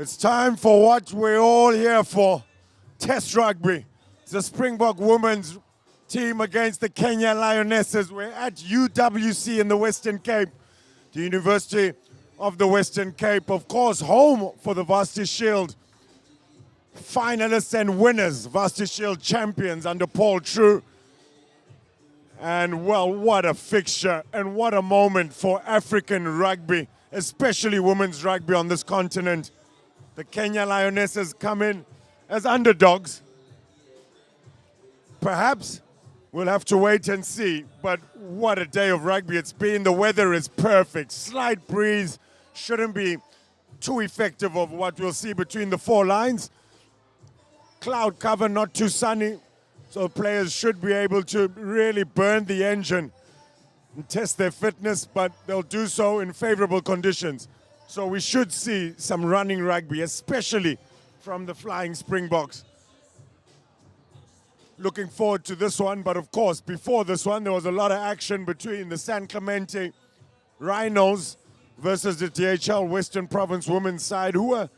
It's time for what we're all here for. Test rugby. It's the Springbok women's team against the Kenya Lionesses. We're at UWC in the Western Cape, the University of the Western Cape. Of course, home for the Varsity Shield finalists and winners, Varsity Shield champions under Paul True. And well, what a fixture and what a moment for African rugby, especially women's rugby on this continent. The Kenya Lionesses come in as underdogs. Perhaps we'll have to wait and see, but what a day of rugby it's been. The weather is perfect. Slight breeze shouldn't be too effective of what we'll see between the four lines. Cloud cover, not too sunny, so players should be able to really burn the engine and test their fitness, but they'll do so in favorable conditions. So we should see some running rugby, especially from the Flying Springboks. Looking forward to this one, but of course, before this one, there was a lot of action between the San Clemente Rhinos versus the DHL Western Province women's side, who were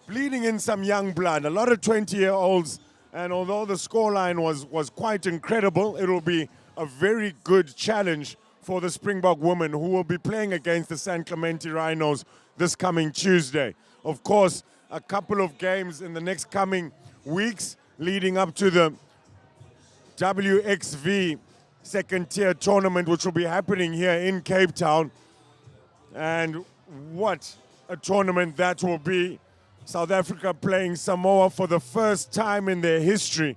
bleeding in some young blood, a lot of 20-year-olds. And although the scoreline was quite incredible, it will be a very good challenge for the Springbok women, who will be playing against the San Clemente Rhinos this coming Tuesday. Of course, a couple of games in the next coming weeks leading up to the WXV second tier tournament, which will be happening here in Cape Town. And what a tournament that will be. South Africa playing Samoa for the first time in their history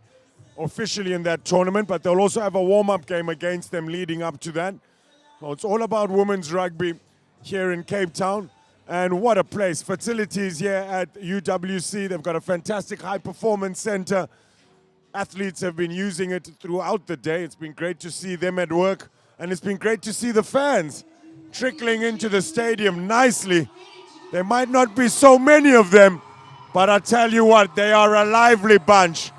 officially in that tournament, but they'll also have a warm-up game against them leading up to that. So it's all about women's rugby here in Cape Town. And what a place. Facilities here at UWC. They've got a fantastic high-performance center. Athletes have been using it throughout the day. It's been great to see them at work. And it's been great to see the fans trickling into the stadium nicely. There might not be so many of them, but I tell you what, they are a lively bunch.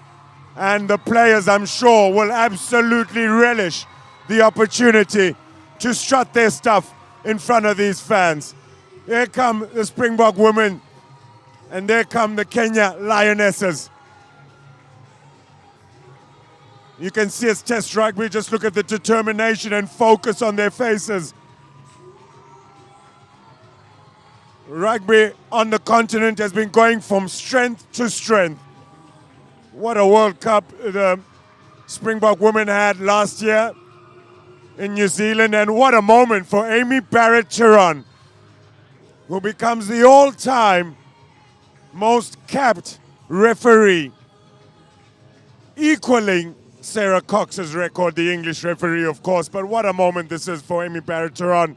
And the players, I'm sure, will absolutely relish the opportunity to strut their stuff in front of these fans. Here come the Springbok women, and there come the Kenya Lionesses. You can see it's test rugby. Just look at the determination and focus on their faces. Rugby on the continent has been going from strength to strength. What a World Cup the Springbok women had last year in New Zealand, and what a moment for Aimee Barrett-Theron, who becomes the all-time most capped referee, equaling Sarah Cox's record, the English referee, of course. But what a moment this is for Aimee Barrett-Theron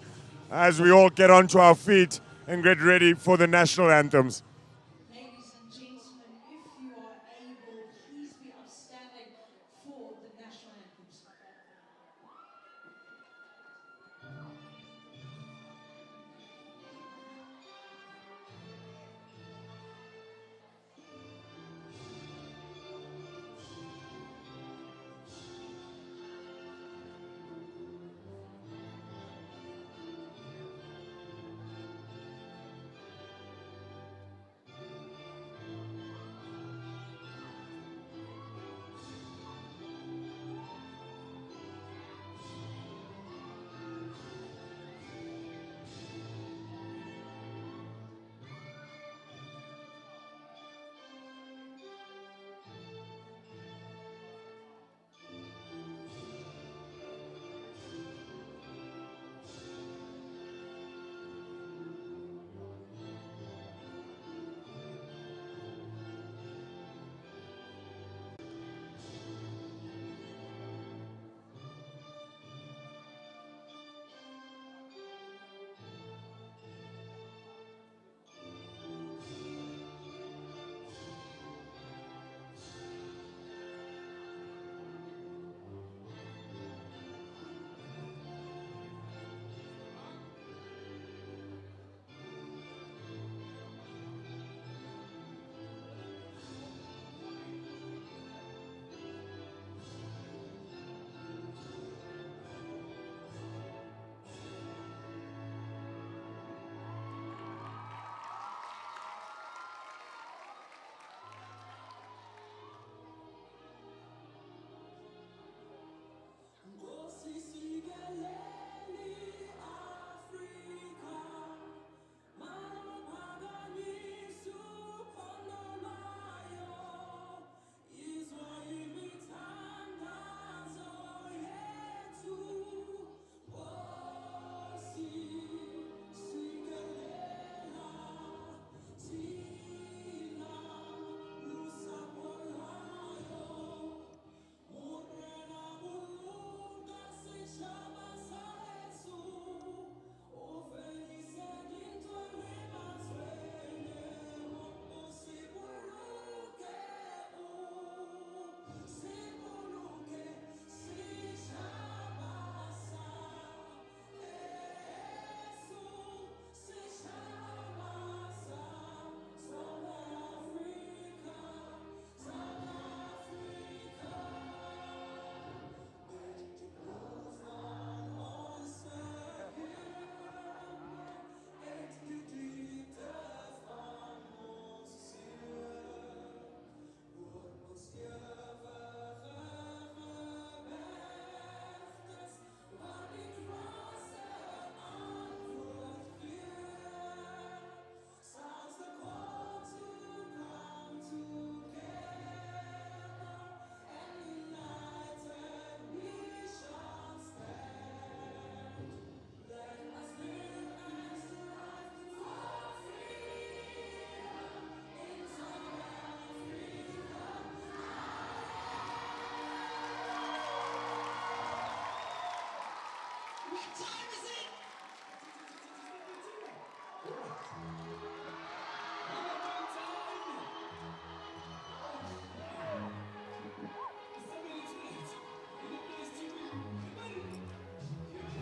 as we all get onto our feet and get ready for the national anthems. Ladies and gentlemen, if you are able, please be upstanding for the national anthems.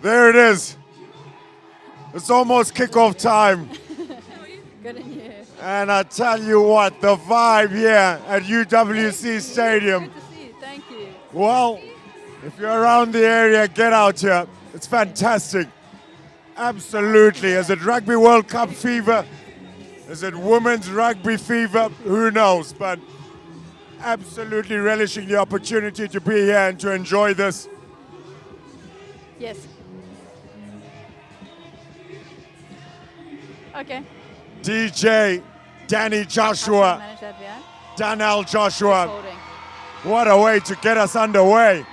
There it is. It's almost kickoff time. Good in you. And I tell you what, the vibe here at UWC Stadium. Good to see you. Thank you. Well, if you're around the area, get out here. It's fantastic. Absolutely. Is it Rugby World Cup fever? Is it women's rugby fever? Who knows? But absolutely relishing the opportunity to be here and to enjoy this. Yes. Okay. DJ Danny Joshua, Manage that, yeah. Danelle Joshua. Holding. What a way to get us underway.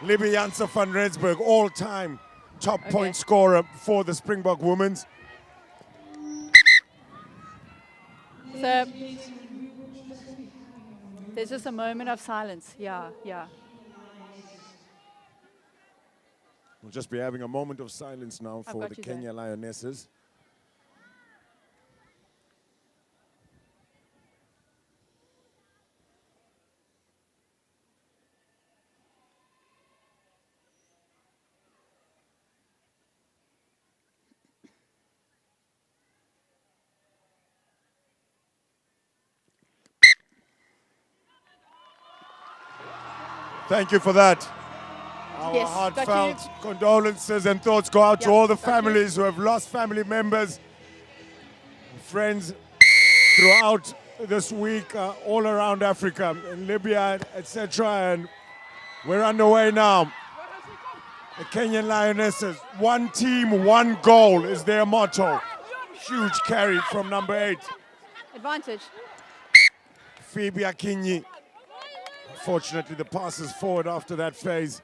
Libby Janse van Rensburg, all-time top point scorer for the Springbok Women's. So there's just a moment of silence. Yeah, yeah. We'll just be having a moment of silence now for got the you there. Kenya Lionesses. Thank you for that. Our Yes, got you. heartfelt condolences and thoughts go out to Yeah, all the got you. families who have lost family members, friends throughout this week, all around Africa, in Libya, etc. And we're underway now. The Kenyan Lionesses, one team, one goal is their motto. Huge carry from number 8, Advantage. Phoebe Akinyi. Fortunately, the pass is forward after that phase.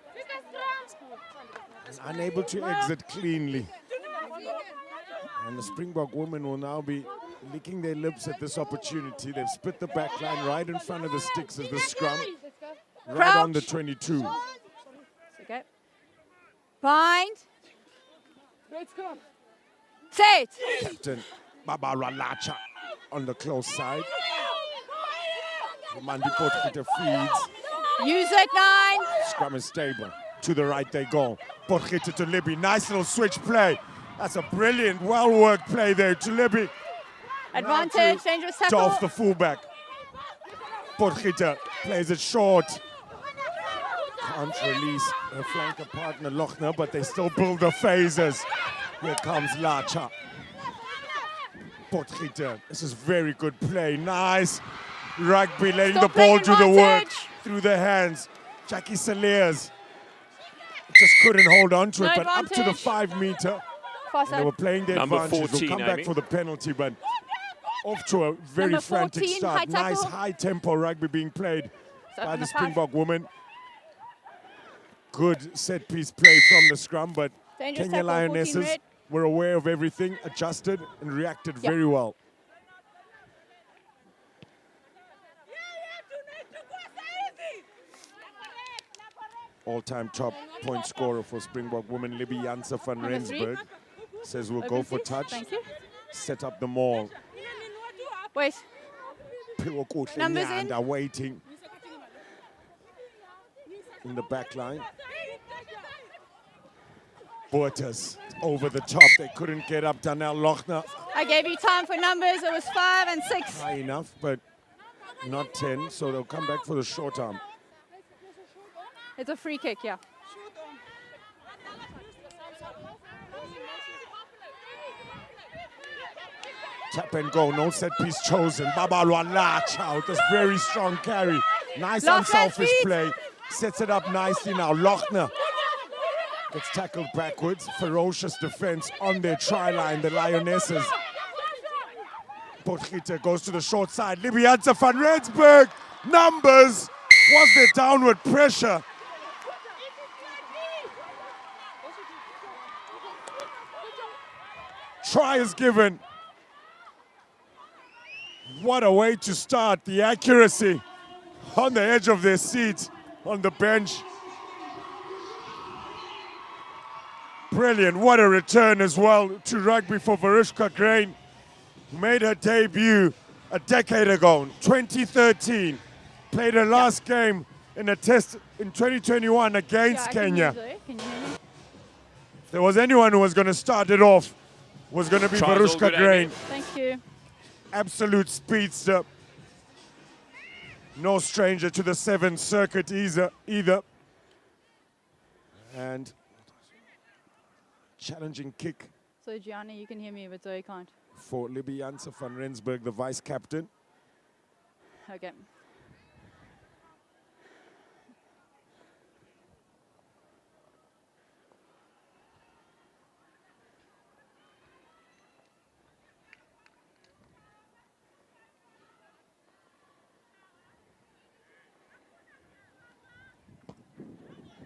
And unable to exit cleanly. And the Springbok women will now be licking their lips at this opportunity. They've split the back line right in front of the sticks as the scrum. Right on the 22. Okay. Bind. Set. Captain Barbara Lacha on the close side. Mandi Potgieter feeds. Use it, 9. Scrum is stable. To the right they go. Potgieter to Libby. Nice little switch play. That's a brilliant, well-worked play there to Libby. Advantage. Dangerous To tackle. off the fullback. Potgieter plays it short. Can't release her flanker partner Lochner, but they still build the phases. Here comes Lacha. Potgieter. This is very good play. Nice. Rugby letting Stop the ball playing do the work advantage. through the hands. Jackie Saliers just couldn't hold on to it, No but up to the advantage. 5 meter. Far And they side. were playing their Number advantage. 14, We'll come back Aimee. for the penalty, but off to a very Number frantic 14, start. high tackle. Nice high tempo rugby being played So by on the the path. Springbok women. Good set piece play from the scrum, but Dangerous Kenya tackle, 14 Lionesses red. were aware of everything, adjusted and reacted Yeah. very well. All-time top point scorer for Springbok women, Libby Janse van Number 3. Rensburg, says we'll go Open for six. touch, Thank you. set up the maul. Wait. Phiwo Numbers in. Nyanda waiting in the back line. Bottas over the top. They couldn't get up. Danelle Lochner I gave you time for numbers. It was 5 and 6. high enough, but not 10. So they'll come back for the short arm. It's a free kick, yeah. Tap and go. No set piece chosen. Babalwa Lacha with this very strong carry. Nice Lost that unselfish feet. play. Sets it up nicely now. Lochner gets tackled backwards. Ferocious defense on their try line. The Lionesses. Potgieter goes to the short side. Libby Janse van Rensburg. Numbers. Was there downward pressure? Try is given. What a way to start. The accuracy on the edge of their seat on the bench. Brilliant. What a return as well to rugby for Varishka Grain, who made her debut a decade ago, 2013. Played her last game in a test in 2021 against Kenya. Can you hear me? If there was anyone who was going to start it off, was going to be Tries all Varishka good, Grain. Thank you. Absolute speedster. No stranger to the 7th circuit either. And challenging kick So Gianna, you can hear me, but Zoe can't. for Lionesses van Rensburg, the vice captain. Okay.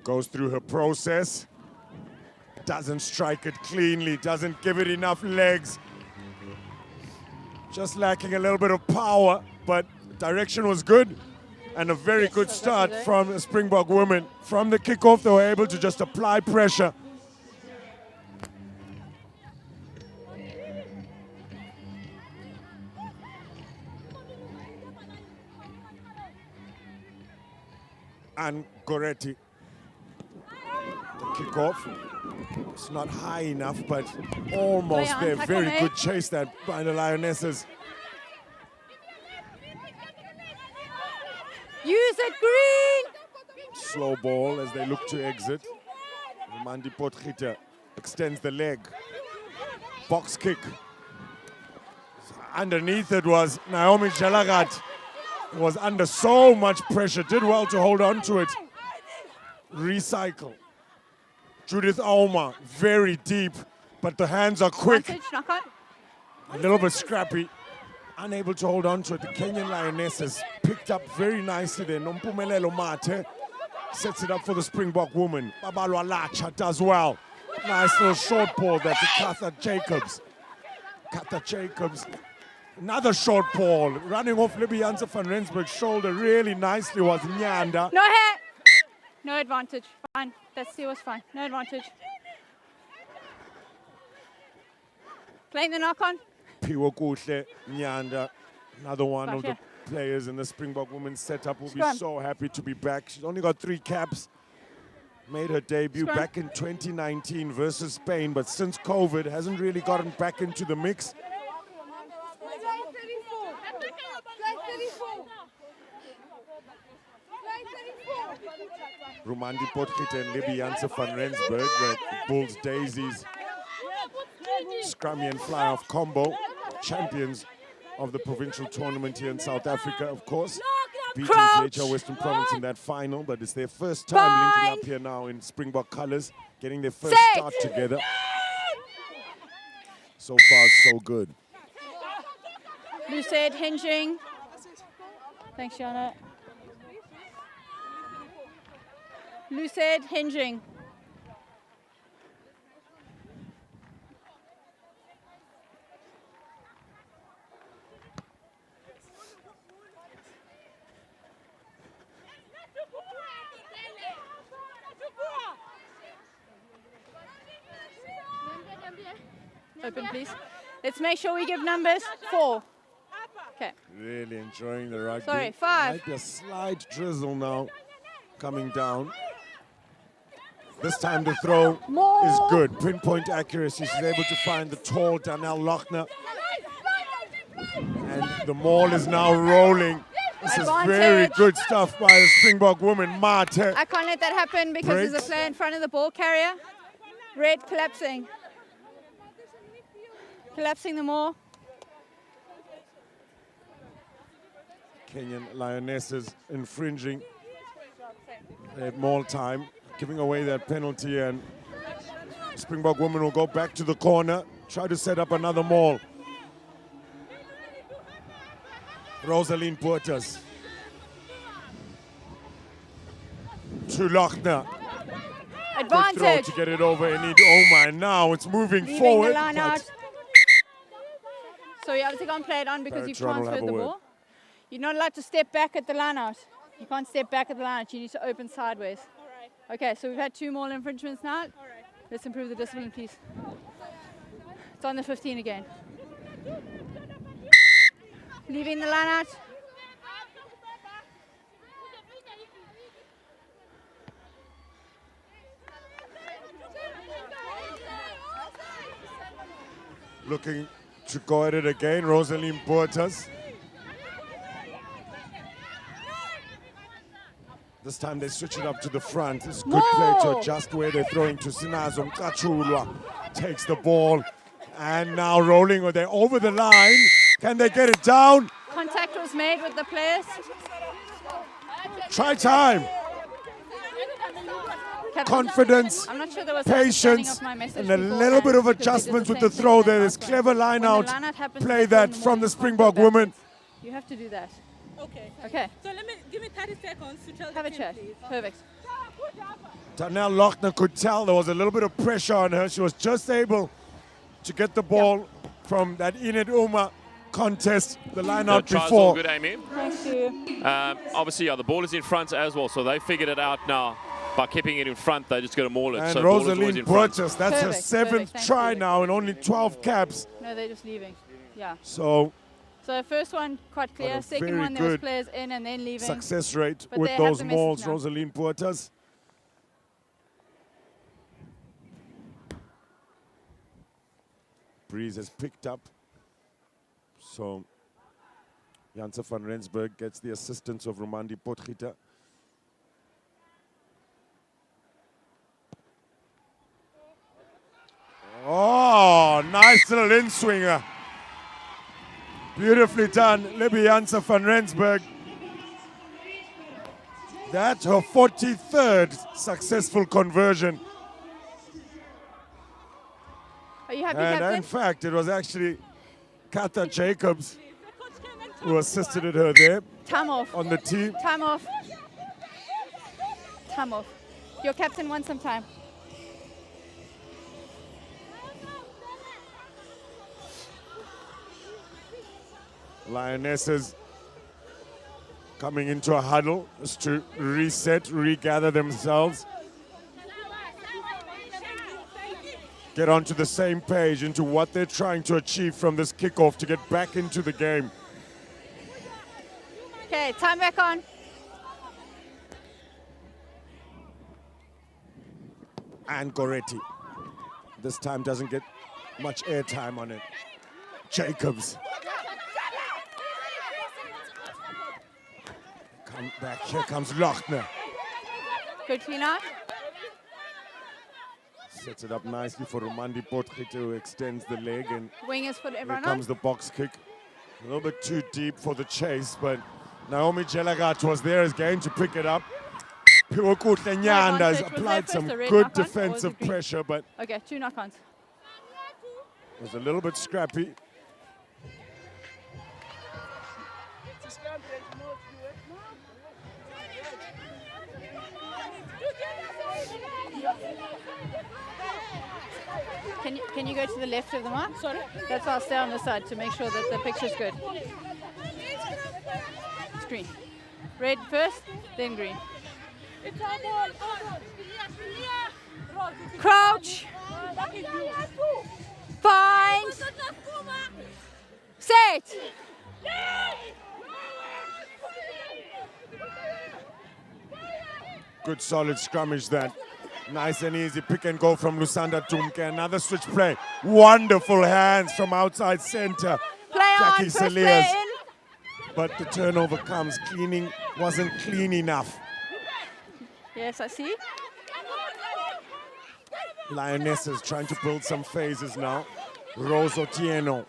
Goes through her process. Doesn't strike it cleanly, doesn't give it enough legs. Just lacking a little bit of power, but direction was good. And a very Yes, good so start lucky there. from the Springbok women. From the kickoff, they were able to just apply pressure. And Goretti. The kickoff. It's not high enough, but almost Leon, there. tackle Very me. good chase that by the Lionesses. Use it, Green! Slow ball as they look to exit. Mandi Potgieter extends the leg. Box kick. Underneath it was Naomi Jalagat. Was under so much pressure. Did well to hold on to it. Recycle. Judith Auma, very deep, but the hands are quick. Advantage, knock on. A little bit scrappy. Unable to hold on to it. The Kenyan Lionesses picked up very nicely there. Nompumelelo Mate sets it up for the Springbok woman. Babalwa Lacha does well. Nice little short ball there to Katha Jacobs. Katha Jacobs. Another short ball. Running off Lionesses van Rensburg's shoulder really nicely was Nyanda. No hat! No advantage. Fine. That steal was fine. No advantage. Playing the knock on. Piwo Kuhle, Nyanda, another one Back of here. the players in the Springbok women's setup, will Scrum. be so happy to be back. She's only got 3 caps. Made her debut Scrum. back in 2019 versus Spain, but since COVID hasn't really gotten back into the mix. Rumandi Potgieter and Lionesses van Rensburg, the Bulls Daisies scrummy and fly off combo, champions of the provincial tournament here in South Africa, of course. Beating Crouch. THR Western Province in that final, but it's their first time linking Fine. up here now in Springbok colours, getting their first Set. start together. So far, so good. Lucid, hinging. Thanks, Gianna. Lucid, hinging. Open, please. Let's make sure we give numbers. 4. Okay. Really enjoying the rugby. Sorry, 5. Might be a slight drizzle now coming down. This time the throw is good. Pinpoint accuracy. She's able to find the tall Danielle Lochner. And the maul is now rolling. This is very Advantage. good stuff by the Springbok woman, Mate. I can't let that happen because there's Breaks. a player in front of the ball carrier. Red collapsing. Collapsing the maul. Kenyan Lionesses infringing at maul time, giving away that penalty, and Springbok woman will go back to the corner, try to set up another maul. Rosaline Portas to Lochner. Good throw Advantage. to get it over Enid Oma, and now it's moving Leaving forward. the line but out. So you obviously can't play it on because you've Barrett-Theron will have transferred a the word. ball. You're not allowed to step back at the line out. You can't step back at the line out. You need to open sideways. Okay, so we've had 2 maul infringements now. Let's improve the discipline, please. It's on the 15 again. Leaving the line out. Looking to go at it again, Rosaline Portas. This time they switch it up to the front. It's good play to adjust where they're throwing to Sinazo. Mkachulwa takes the ball. And now rolling, or they're over the line. Can they get it down? Contact was made with the players. Try time. Confidence, I'm not sure there was patience, and a little bit of adjustments with the throw there. There's clever line out. Play that from the Springbok women. You have to do that. Okay. Okay. So give me 30 seconds to tell Have a the chat. team, please. Perfect. Darnell Lochner could tell there was a little bit of pressure on her. She was just able to get the ball from that Enid Uma contest, the line out Tries all before. good, Aimee. Thank you. Obviously, yeah, the ball is in front as well, so they figured it out now. By keeping it in front, they just got to maul it. And so ball is always Rosaline in front. Burgess, that's her Perfect, seventh perfect, try thank you. now in only 12 caps. No, they're just leaving. Yeah. So So first one, quite clear. a Second very one, there was good players in and then leaving. success rate But with they have those the message mauls, now. Rosaline Burgess. Breeze has picked up. So Janse van Rensburg gets the assistance of Romandi Potgieter. Oh, nice little in-swinger. Beautifully done, Libby Janse van Rensburg. That's her 43rd successful conversion. Are you happy, And Captain? in fact, it was actually Katha Jacobs who assisted her there Time off. on the tee. Time off. Time off. Your captain wants some time. Lionesses coming into a huddle just to reset, regather themselves. Get onto the same page into what they're trying to achieve from this kickoff to get back into the game. Okay, time back on. And Goretti this time doesn't get much airtime on it. Jacobs. Come back, here comes Lochner. Good clean out. Sets it up nicely for Romandi Potgieter, who extends the leg, and Wingers put here everyone comes on. the box kick. A little bit too deep for the chase, but Naomi Jelagat was there as game to pick it up. Piwokutle Nyanda has Was there applied first some a red good knock-on, or was it defensive green? pressure, but Okay, 2 knock-ons. it was a little bit scrappy. Can you go to the left of the mark? Sorry. That's why I'll stay on the side to make sure that the picture's good. It's green. Red first, then green. Crouch. Find. Set. Good solid scrummage that. Nice and easy pick and go from Lusanda Tumke. Another switch play. Wonderful hands from outside center. Play on. Jackie First play Saliers. in. But the turnover comes. Cleaning wasn't clean enough. Yes, I see. Lionesses trying to build some phases now. Rose Otieno.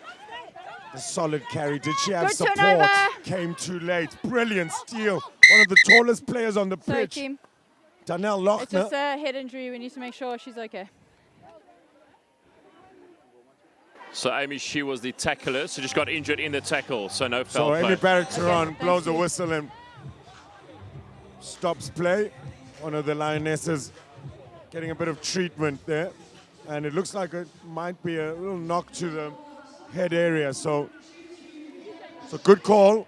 The solid carry. Did she have Good support? turnover. Came too late. Brilliant steal. One of the tallest players on the Sorry, pitch. team. Darnell It's just Lochner. a head injury. We need to make sure she's okay. So Aimee, she was the tackler, so just got injured in the tackle, so no So foul Aimee play. Barrett-Theron Okay, blows a thank you. whistle and stops play. One of the Lionesses getting a bit of treatment there. And it looks like it might be a little knock to the head area. So it's a good call.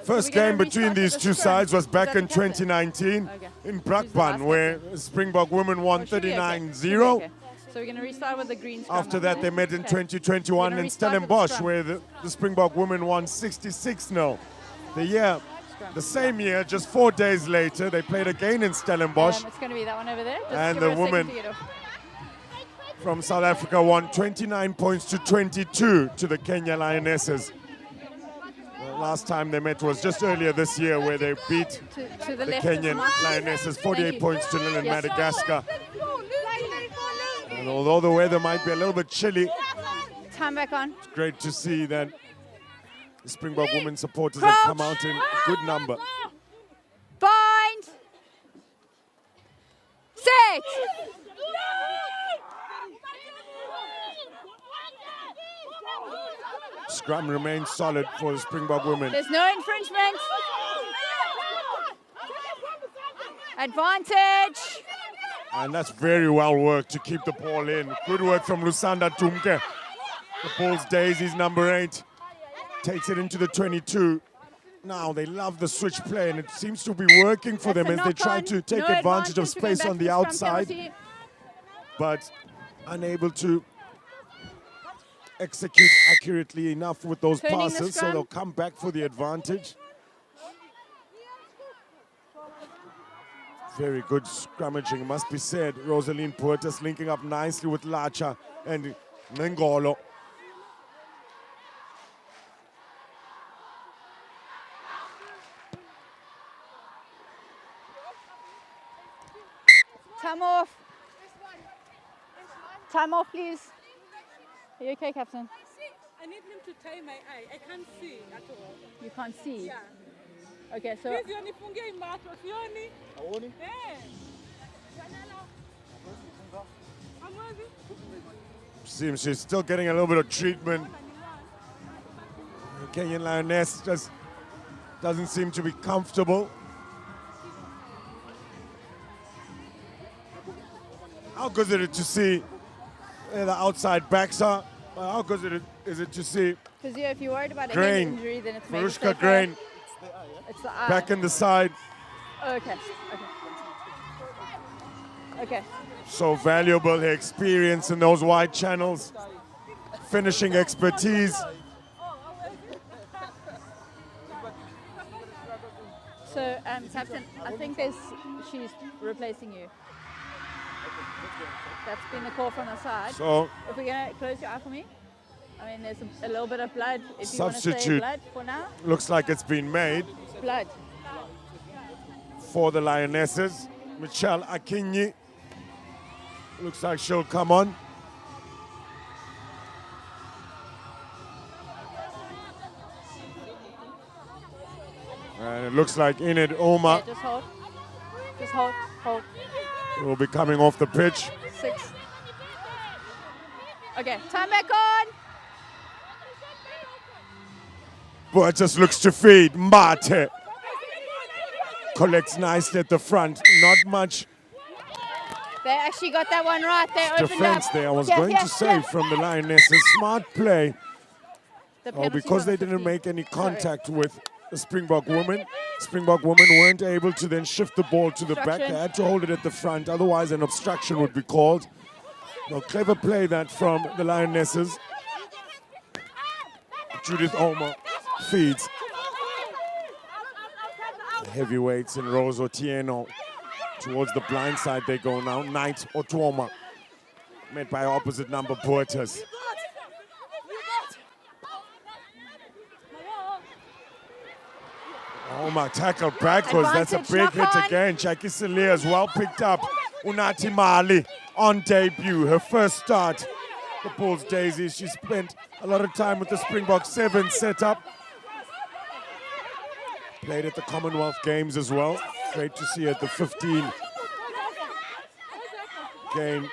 First we're gonna game between restart with these the two scrum. sides was Is back that in the captain? 2019 Okay. in Who's the last Brakpan, where Springbok women won Oh, should we? Okay. 39-0. Okay. So we're going to restart with the green scrum. After that, they met in Okay. 2021 We're gonna in restart with the Stellenbosch, scrum. where the Springbok women won 66-0. The same year, just 4 days later, they played again in Stellenbosch, It's going to be that one over there. Just and give the her a second woman to get off. from South Africa won 29 points to 22 to the Kenya Lionesses. The last time they met was just earlier this year, where they beat To the the left. Kenyan Lionesses 48 you. points to nil in Yes. Madagascar. And although the weather might be a little bit chilly, Time back on. it's great to see that the Springbok women supporters have come out in good number. Bind. Set. Scrum remains solid for the Springbok women. There's no infringement. Advantage. And that's very well worked to keep the ball in. Good work from Lusanda Tumke. The Bulls Daisies, number 8, takes it into the 22. Now they love the switch play, and it seems to be working for them That's as a they try knock-on. to take No advantage of advantage. We're going space back on to the scrum outside, penalty. but unable to execute accurately enough with those Turning the passes, so scrum. they'll come back for the advantage. Very good scrummaging, must be said. Rosaline Puertas linking up nicely with Lacha and Ngolo. Time off. Time off, please. Are you okay, Captain? I need him to tie my eye. I can't see at all. You can't see. Yeah. Okay, so Please, unifungie imacho, sioni? Eh. Hamwezi? Seems she's still getting a little bit of treatment. The Kenyan Lioness just doesn't seem to be comfortable. How good is it to see where the outside backs are? How good is it to see because if you're worried about a Grain. head injury, then it's maybe Marushka safer. Grain It's the eye. back in the side? Okay. Okay. So valuable, her experience in those wide channels, finishing expertise. So, Captain, I think she's replacing you. That's been the call from the side. So If we're going to close your eye for me. I mean, there's a little bit of blood. If you want to say substitute blood for now. looks like it's been made Blood. for the Lionesses. Michelle Akinyi looks like she'll come on. And it looks like Enid Oma Yeah, just hold. Just hold. Hold. will be coming off the pitch. 6. Okay, time back on. But just looks to feed. Mbate collects nicely at the front. Not much They actually got that one right. They opened defense up. there. I was Yeah, going yeah, to say yeah. from the Lionesses. Smart play. The Oh, penalty because was they a didn't 15. make any Sorry. contact with the Springbok women. Springbok women weren't able to then shift the ball to the back. They Obstruction. had to hold it at the front. Otherwise, an obstruction would be called. No, clever play that from the Lionesses. Judith Oma feeds. The heavyweights in Rose Otieno. Towards the blind side they go now. Knight Otuoma. Met by opposite number Puertas. Oma tackled backwards. That's a Advantage, big hit knock on. again. Jackie Saliers well picked up. Unati Mali on debut. Her first start. The Bulls Daisy. She spent a lot of time with the Springbok 7 setup. Played at the Commonwealth Games as well. Great to see her at the 15 game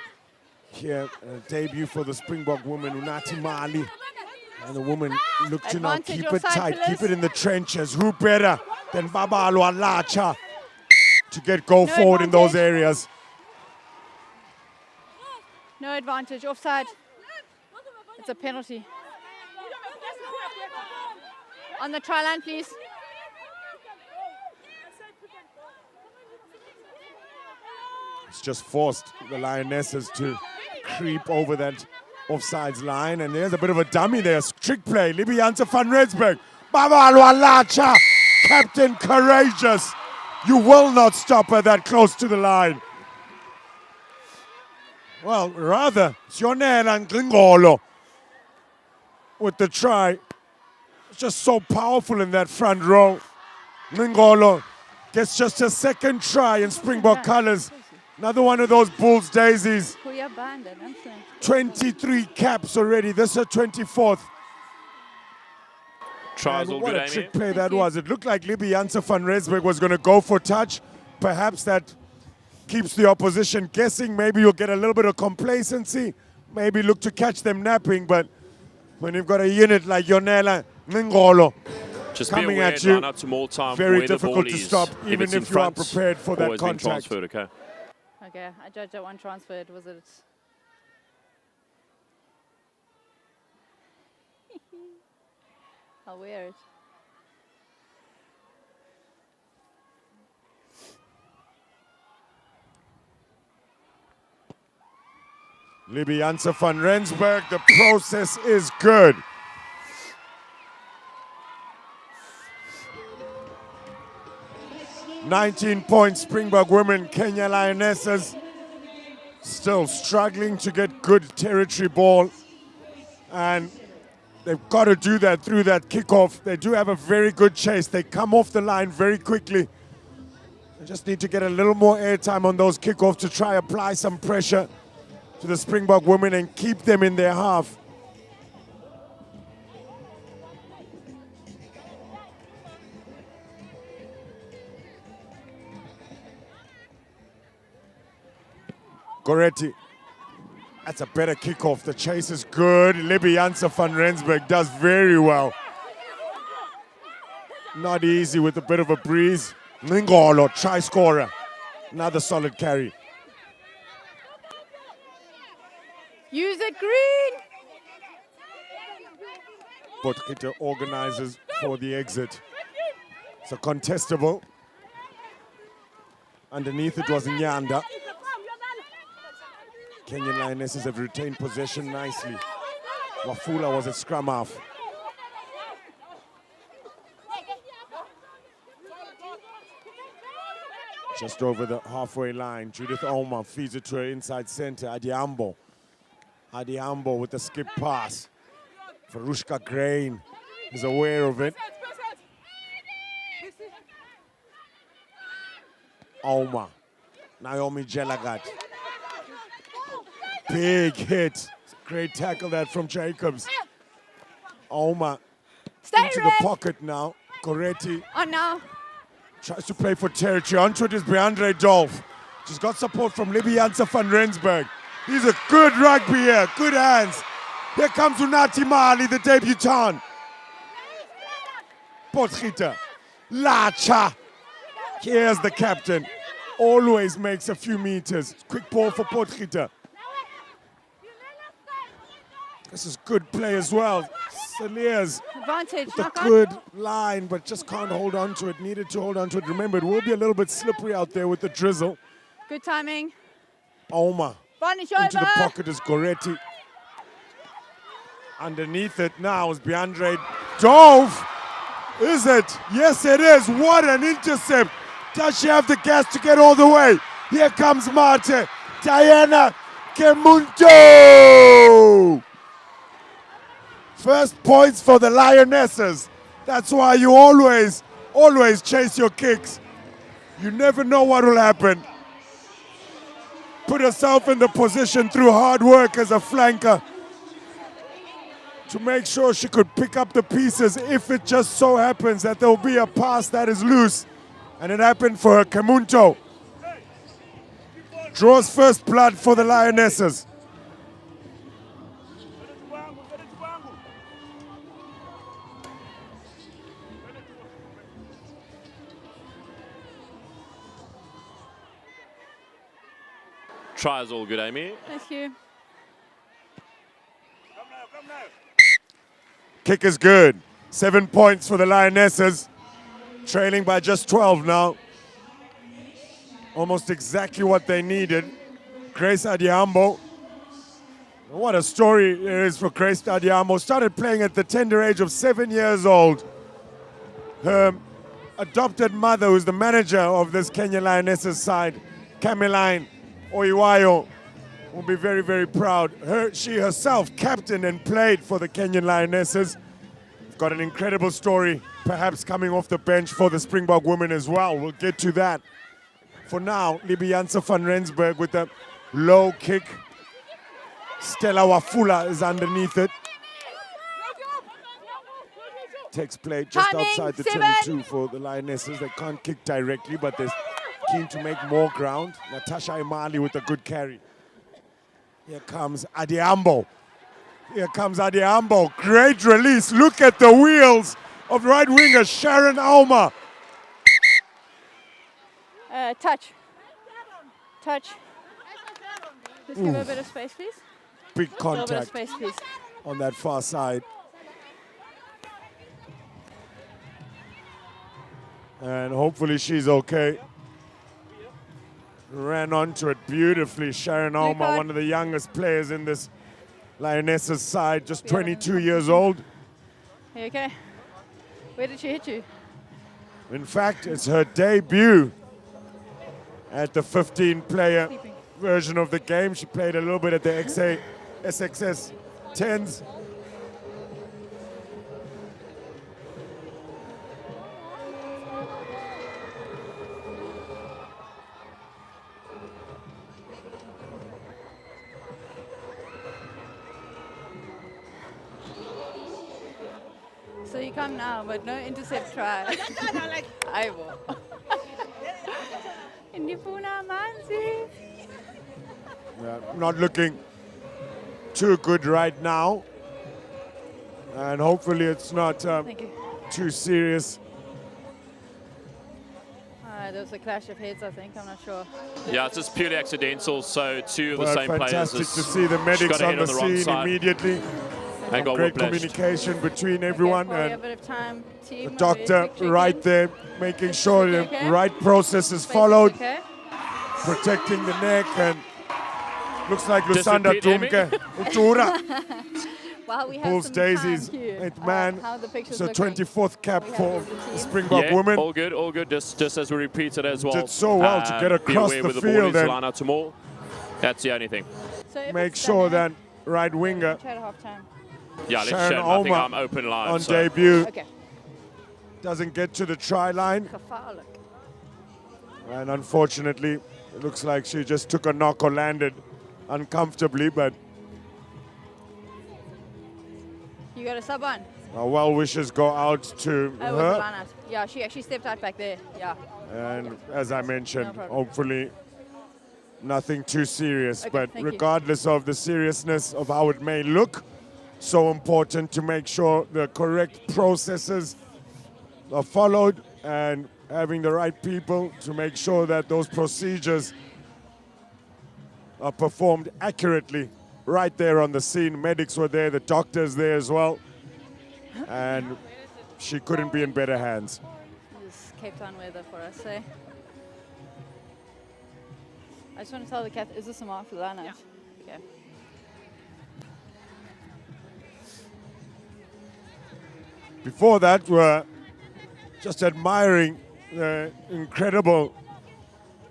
here. A debut for the Springbok woman, Unati Mali. And the woman look to now Advantage keep of it tight, cyclists. keep it in the trenches. Who better than Babalwa Lacha to get go No forward in those advantage. areas? No advantage. Offside. It's a penalty. On the try line, please. It's just forced the Lionesses to creep over that offsides line. And there's a bit of a dummy there. Trick play. Libby Janse van Rensburg. Babalwa Lacha. Captain courageous. You will not stop her that close to the line. Well, rather, Sionela Ngingolo with the try. It's just so powerful in that front row. Ngingolo gets just a second try in Springbok colours. Another one of those Bulls daisies. 23 caps already. This is her 24th. Tries all what good, a Aimee. trick play that was. It looked like Libby Janse van Rensburg was going to go for touch. Perhaps that keeps the opposition guessing. Maybe you'll get a little bit of complacency. Maybe look to catch them napping. But when you've got a unit like Ionela Ngingolo Just coming be aware, at you, line up to more time very where the difficult ball to is. stop, even it's in if you are front, prepared for that always being contact. transferred, okay? Okay, I judged that one transferred. Was it? How weird. Libby Janse van Rensburg, the process is good. £19 Springbok women, Kenya Lionesses, still struggling to get good territory ball. And they've got to do that through that kickoff. They do have a very good chase. They come off the line very quickly. They just need to get a little more airtime on those kickoffs to try apply some pressure to the Springbok women and keep them in their half. Goretti, that's a better kickoff. The chase is good. Libby Janse van Rensburg does very well. Not easy with a bit of a breeze. Ngingolo, try scorer. Another solid carry. Use it, green. Potgieter organizes for the exit. It's a contestable. Underneath it was Nyanda. Kenyan Lionesses have retained possession nicely. Wafula was at scrum half. Just over the halfway line, Judith Aimee feeds it to her inside center, Adiambo. Adiambo with the skip pass. Verushka Grain is aware of it. Aimee, Naomi Jelagat. Big hit. Great tackle that from Jacobs. Aimee into the pocket now. Goretti Oh no. tries to play for territory. Onto it is Beandre Dolph. She's got support from Libby Janse van Rensburg. He's a good rugby here, good hands. Here comes Unati Mali, the debutant. Potgieter, Lacha. Here's the captain. Always makes a few meters. Quick ball for Potgieter. This is good play as well. Saliers Advantage. with a Knock on. good line, but just can't hold on to it. Needed to hold on to it. Remember, it will be a little bit slippery out there with the drizzle. Good timing. Aimee Advantage into the over. pocket is Goretti. Underneath it now is Beandre Dove. Is it? Yes, it is. What an intercept. Does she have the gas to get all the way? Here comes Marte. Diana Kemunto. First points for the Lionesses. That's why you always chase your kicks. You never know what will happen. Put herself in the position through hard work as a flanker to make sure she could pick up the pieces if it just so happens that there will be a pass that is loose. And it happened for her. Kemunto draws first blood for the Lionesses. Tries all good, Aimee. Thank you. Kick is good. 7 points for the Lionesses. Trailing by just 12 now. Almost exactly what they needed. Grace Adhiambo. What a story it is for Grace Adhiambo. Started playing at the tender age of 7 years old. Her adopted mother, who's the manager of this Kenya Lionesses side, Cameline Oiwayo, will be very, very proud. She herself captained and played for the Kenyan Lionesses. Got an incredible story, perhaps coming off the bench for the Springbok women as well. We'll get to that. For now, Libianse van Rensburg with a low kick. Stella Wafula is underneath it. Takes play just Timing, outside the 7. 22 for the Lionesses. They can't kick directly, but they're keen to make more ground. Natasha Imali with a good carry. Here comes Adhiambo. Here comes Adhiambo. Great release. Look at the wheels of right winger Sharon Auma. Touch. Touch. Just give her a bit of space, please. Big A little bit of contact space, please. on that far side. And hopefully she's okay. Ran onto it beautifully. Sharon Auma, card. one of the youngest players in this Lionesses side, just 22 years old. You okay? Where did she hit you? In fact, it's her debut at the 15-player Sleeping. version of the game. She played a little bit at the SXS 10s. So you come now, but no intercept try. I will. Indifuna Manzi. Yeah, not looking too good right now. And hopefully it's not Thank you. too serious. There was a clash of heads, I think. I'm not sure. Yeah, it's just purely accidental. So two of the But same players. fantastic just to see the got medics a on hit the the wrong scene side immediately. and got Great whiplashed. communication between everyone Okay, a and bit of time. Team, the doctor quick right check-in. there, making sure the Okay. right process is Space, followed, Okay. protecting the neck, and looks like Lusanda repeat, Tumke, Utura, Well, we have pulls some daisies, time here. 8th man. How the pictures So look 24th cap We have for the team. the Springbok Yeah, women. all good, all good. Just as we repeat it as well. Did so well to get Be across aware the with field ball and- is line out to more. That's the only thing. So if Make it's sure that done, right winger try to half time. Yeah, let's Sharon show them. I think Auma I'm open live. on so. debut Okay. doesn't get to the try line. Gevaarlijk. And unfortunately, it looks like she just took a knock or landed uncomfortably, but You got a sub on. our well wishes go out to That was a her. line out. Yeah, she actually stepped out back there. Yeah. And as I mentioned, No problem. hopefully nothing too serious. Okay, But thank you. regardless of the seriousness of how it may look, so important to make sure the correct processes are followed and having the right people to make sure that those procedures are performed accurately right there on the scene. Medics were there, the doctors there as well. And she couldn't be in better hands. This is Cape Town weather for us, eh? I just want to tell the cat, is this a mark for the line out? Okay. Before that, we're just admiring the incredible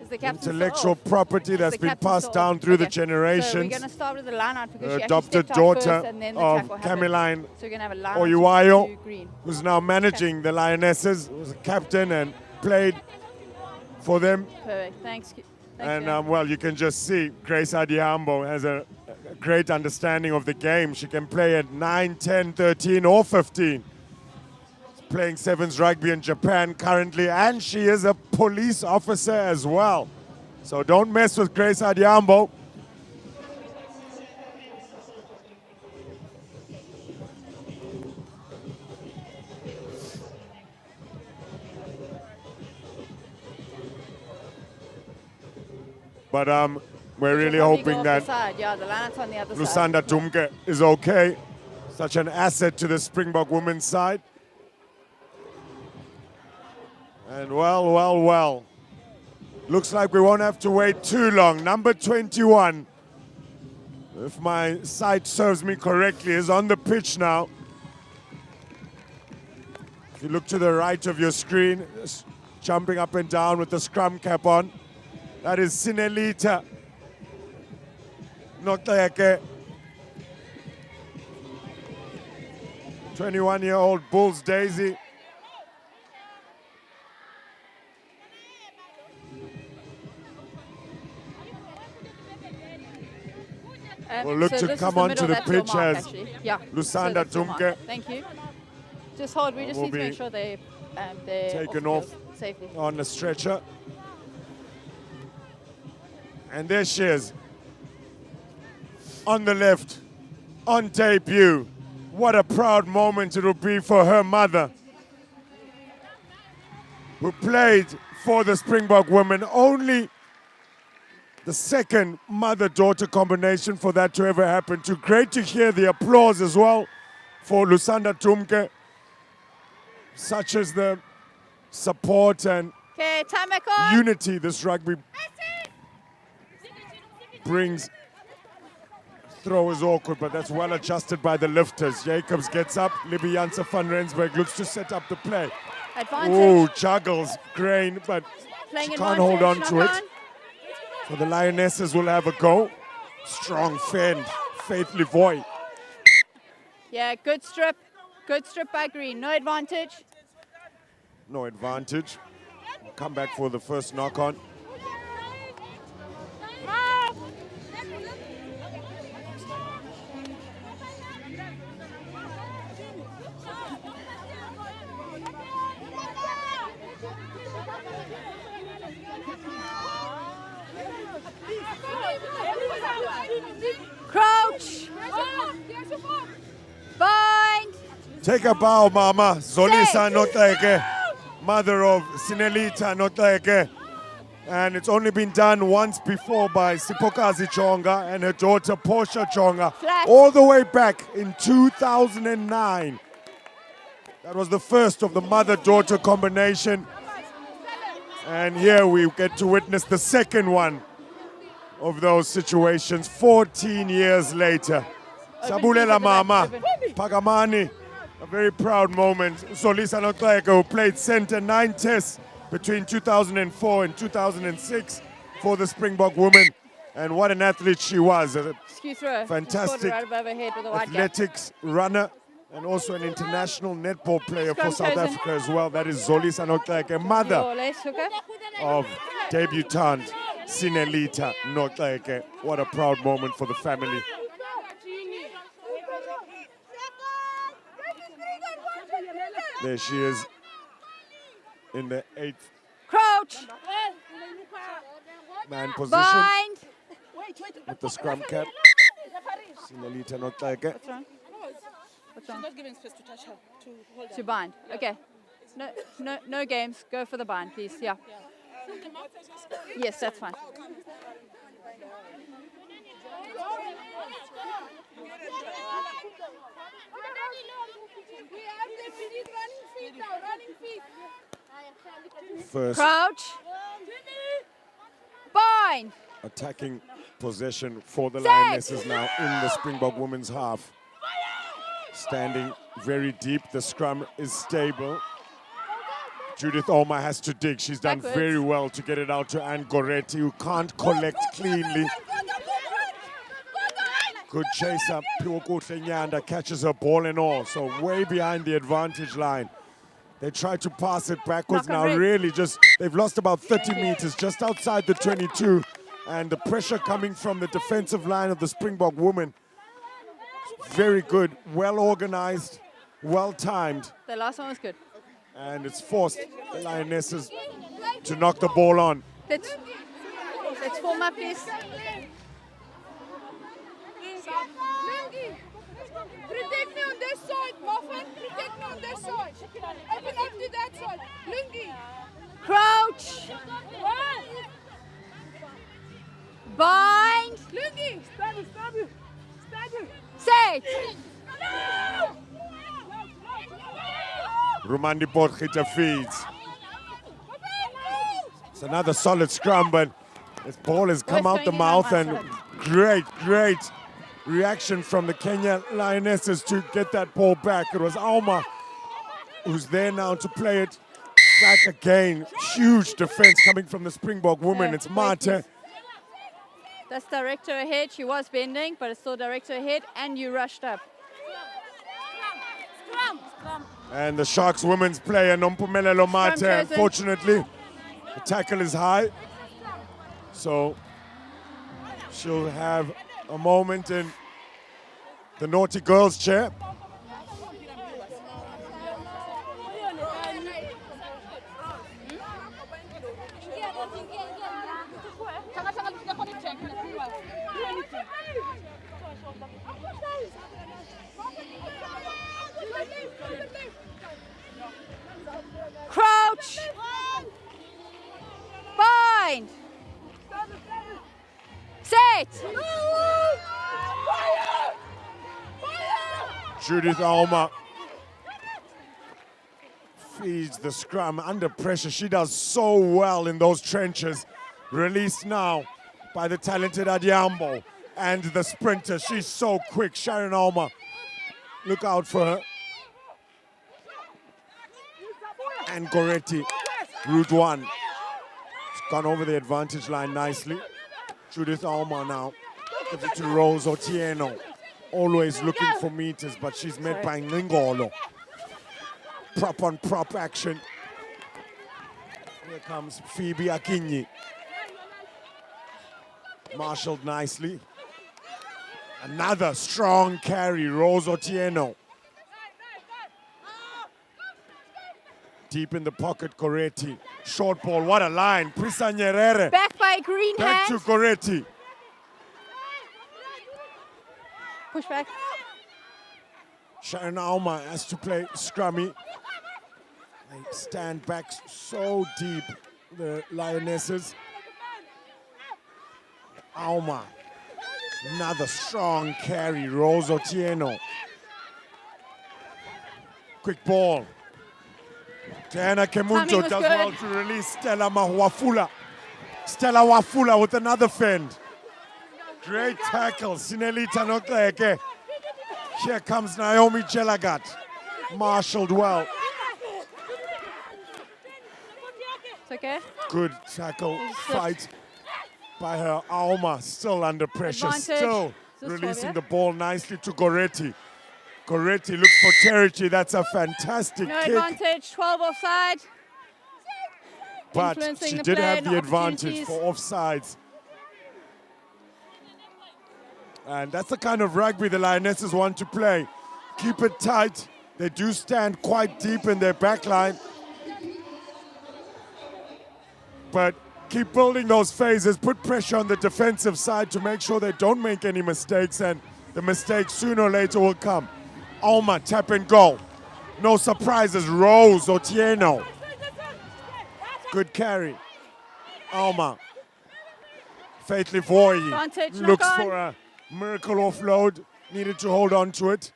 Is the captain still intellectual off? property Is that's the been captain passed still down off? through the Okay. So we're generations. going to start with the line out because The she actually adopted stepped out first daughter and then the of tackle happened. Cameline So we're going to have a line out Oiwayo, to green. who's now managing the Lionesses, was a captain and played for them. Perfect. Thanks. And Jan. well, you can just see Grace Adhiambo has a great understanding of the game. She can play at 9, 10, 13, or 15. She's playing sevens rugby in Japan currently, and she is a police officer as well. So don't mess with Grace Adhiambo. But we're really She'll probably hoping go off that the side. Yeah, the line out's on the other side. Lusanda Tumke is okay. Such an asset to the Springbok women's side. And well, Looks like we won't have to wait too long. Number 21, if my sight serves me correctly, is on the pitch now. If you look to the right of your screen, jumping up and down with the scrum cap on, that is Sinelita Notleke. 21-year-old Bulls Daisy. We'll look to this come is the onto middle, the that's your pitch mark, as actually. Yeah. Lusanda that's your mark. Tumke. Thank you. Just hold. We just will need to make be sure they're taken the off field safely. on the stretcher. And there she is. On the left, on debut. What a proud moment it will be for her mother, who played for the Springbok women. Only the second mother-daughter combination for that to ever happen. Too great to hear the applause as well for Lusanda Tumke. Such as the support and Okay, time back on. unity this rugby brings. Throw is awkward, but that's well adjusted by the lifters. Jacobs gets up. Libby Janse van Rensburg looks to set up the play. Advantage. Ooh, juggles Grain, but Playing she can't hold on advantage, to knock it. So the Lionesses will have a go. Strong fend, Faith Levoy. Yeah, good strip. Good strip by Green. No advantage. No advantage. Come back for the first knock on. Crouch. Bind. Take a bow, Mama. Zolisa Notleke, mother of Sinelita Notleke. And it's only been done once before by Sipokazi Chonga and her daughter Portia Chonga, Flat. all the way back in 2009. That was the first of the mother-daughter combination. And here we get to witness the second one of those situations 14 years later. Sabulela Mama, Pagamani, a very proud moment. Zolisa Notleke, who played centre 9 tests between 2004 and 2006 for the Springbok women. And what an athlete she was. A Skew throw. fantastic Right above her head with a wide gap. athletics runner and also an international netball player for Scrum South chosen. Africa as well. That is Zolisa Notleke, mother More or less, hooker. of debutant Sinelita Notleke. What a proud moment for the family. There she is in the 8th Crouch. man position Bind. with the scrum cap. Sinelita Notleke. What's wrong? What's wrong? Not giving space to touch her, to hold her. To bind. Okay. No games. Go for the bind, please. Yeah. Yes, that's fine. First Crouch. Bind. attacking possession for the Set. Lionesses now in the Springbok women's half. Standing very deep, the scrum is stable. Judith Oma has to dig. She's done Backwards. very well to get it out to Anne Goretti, who can't collect cleanly. Good chase up. Piwokuhle Nyanda catches her ball and all, so way behind the advantage line. They try to pass it backwards Knock on now, red. really just, they've lost about 30 meters just outside the 22, and the pressure coming from the defensive line of the Springbok women. Very good, well organized, well timed, The last one was good. and it's forced the Lionesses to knock the ball on. Let's form up, please. Protect me on this side, Muffin. Protect me on this side. Open up to that side. Lungi. Crouch. Bind. Lungi. Stab you. Set. Rumandi Potgieter feeds. It's another solid scrum, but this ball has come Both out the going in on mouth, one and side. great reaction from the Kenya Lionesses to get that ball back. It was Aimee who's there now to play it back again. Huge defense coming from the Springbok woman. Yeah, It's wait, Mate. please. That's direct to her head. She was bending, but it's still direct to her head, and you rushed up. And the Sharks women's player, Nompumelelo Mate, chosen. unfortunately, the tackle is high. So she'll have a moment in the naughty girls chair. Crouch! Bind! Set! Judith Aimee feeds the scrum under pressure. She does so well in those trenches. Released now by the talented Adiambo and the sprinter. She's so quick. Sharon Aimee, look out for her. And Goretti, route one. She's gone over the advantage line nicely. Judith Aimee now gives it to Rose Otieno. Always looking for meters, but she's met by Ngolo. Prop on prop action. Here comes Phoebe Akinyi. Marshaled nicely. Another strong carry, Rose Otieno. Deep in the pocket, Goretti. Short ball, what a line. Prisa Nyerere. Back by green Back to hand. Goretti. Push back. Sharon Aimee has to play scrummy. They stand back so deep, the Lionesses. Aimee. Another strong carry, Rose Otieno. Quick ball. Diana Kemunto Timing was does good. well to release Stella Wafula. Stella Wafula with another fend. Great tackle, Sinelita Notleke. Here comes Naomi Jelagat. Marshaled well. It's okay. Good tackle, fight by her. Aimee still under pressure, Advantage. still This releasing one, the ball nicely to Goretti. Goretti looks for territory. That's a fantastic No kick. advantage. 12 offside. But Influencing she the did play have and the advantage opportunities. for offsides. And that's the kind of rugby the Lionesses want to play. Keep it tight. They do stand quite deep in their back line. But keep building those phases. Put pressure on the defensive side to make sure they don't make any mistakes. And the mistakes sooner or later will come. Aimee, tap and go. No surprises. Rose Otieno. Good carry. Aimee. Faith Livoy Advantage, knock looks on. for a miracle offload. Needed to hold on to it.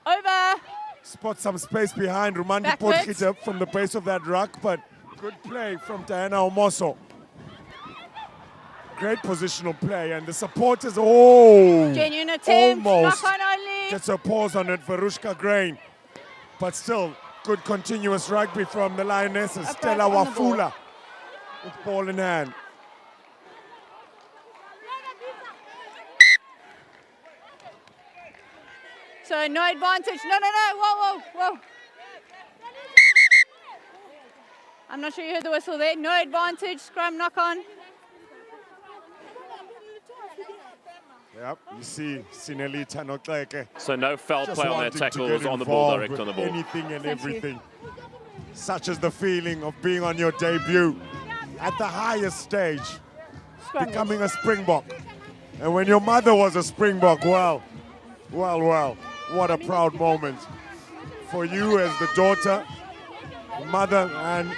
Over. Spot some space behind Rumandi Backwards. Potgieter from the base of that ruck, but good play from Diana Omoso. Great positional play, and the supporters, Genuine attempt. almost Knock on only. gets a pause on it, Verushka Grain. But still, good continuous rugby from the Lionesses. Upright Stella on the ball. Wafula with ball in hand. So no advantage. No. Whoa. I'm not sure you heard the whistle there. No advantage. Scrum knock on. Yep, you see Sinelita Notleke. So no foul Just play on that wanting to tackle. get Was on the ball, involved direct with on the ball. anything and Thank you. everything. Such as the feeling of being on your debut at the highest stage, Scrum. becoming a Springbok. And when your mother was a Springbok, well, what a proud moment for you as the daughter, mother, and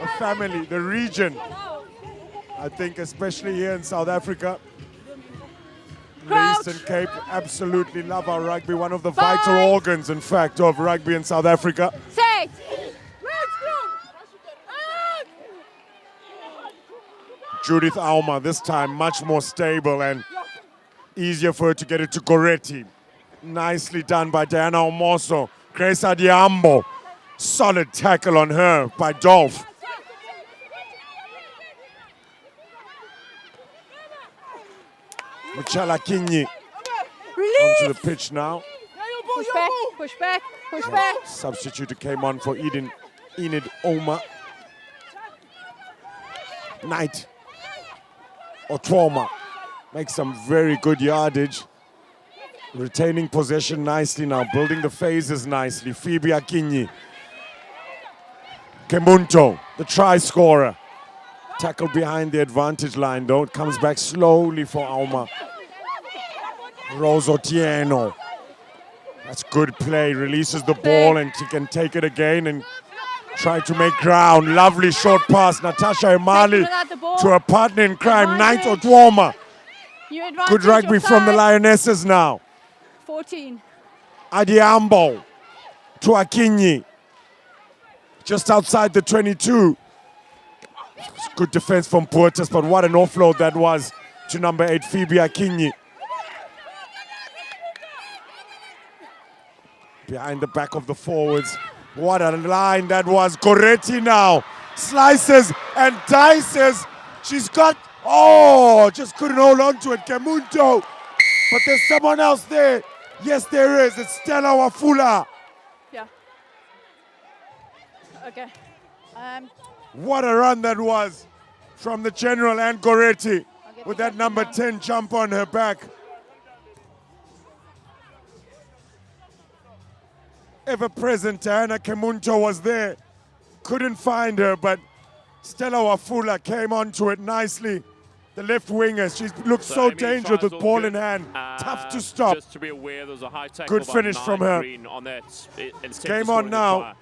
a family, the region. I think especially here in South Africa, the Crouch. Eastern Cape absolutely love our rugby, one of the vital organs, in fact, of rugby in South Africa. Set. Judith Auma. This time much more stable and easier for her to get it to Goretti. Nicely done by Diana Omoso. Grace Adiambo. Solid tackle on her by Dolph. Muchala Kinyi onto the pitch now. Push back, push back, push back. Substitute who came on for Enid Oma. Knight Otwoma makes some very good yardage. Retaining possession nicely now, building the phases nicely. Phoebe Akinyi. Kemunto, the try scorer. Tackle behind the advantage line though. It comes back slowly for Auma. Rose Otieno. That's good play. Releases the ball and she can take it again and try to make ground. Lovely short pass. Natasha Emali to her partner in crime, Knight Otwoma. Good rugby from the Lionesses now. 14. Adiambo to Akinyi. Just outside the 22. Good defense from Puertas, but what an offload that was to number 8, Phoebe Akinyi. Behind the back of the forwards. What a line that was. Goretti now slices and dices. She's got, just couldn't hold on to it. Kemunto. But there's someone else there. Yes, there is. It's Stella Wafula. Yeah. Okay. What a run that was from the general and Goretti with that number 10 jump on her back. Ever present Diana Kemunto was there. Couldn't find her, but Stella Wafula came onto it nicely. The left winger, she looks so dangerous with ball in hand. Tough to stop. Just to be aware, there's a high tackle. Good finish from her. On that. Game on now.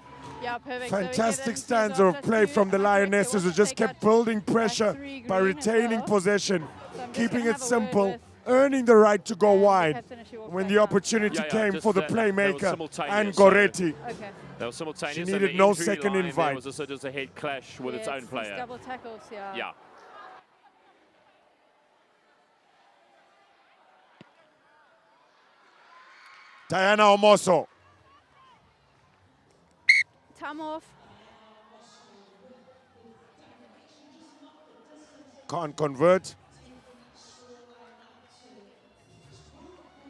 Yeah, perfect. Fantastic stanza of play from the Lionesses who just kept building pressure by retaining possession, keeping it simple, earning the right to go wide when the opportunity came for the playmaker and Goretti. Okay. They were simultaneous. She needed no second There invite. was also just a head clash with its own player. Double tackles, yeah. Yeah. Diana Omoso. Time off. Can't convert.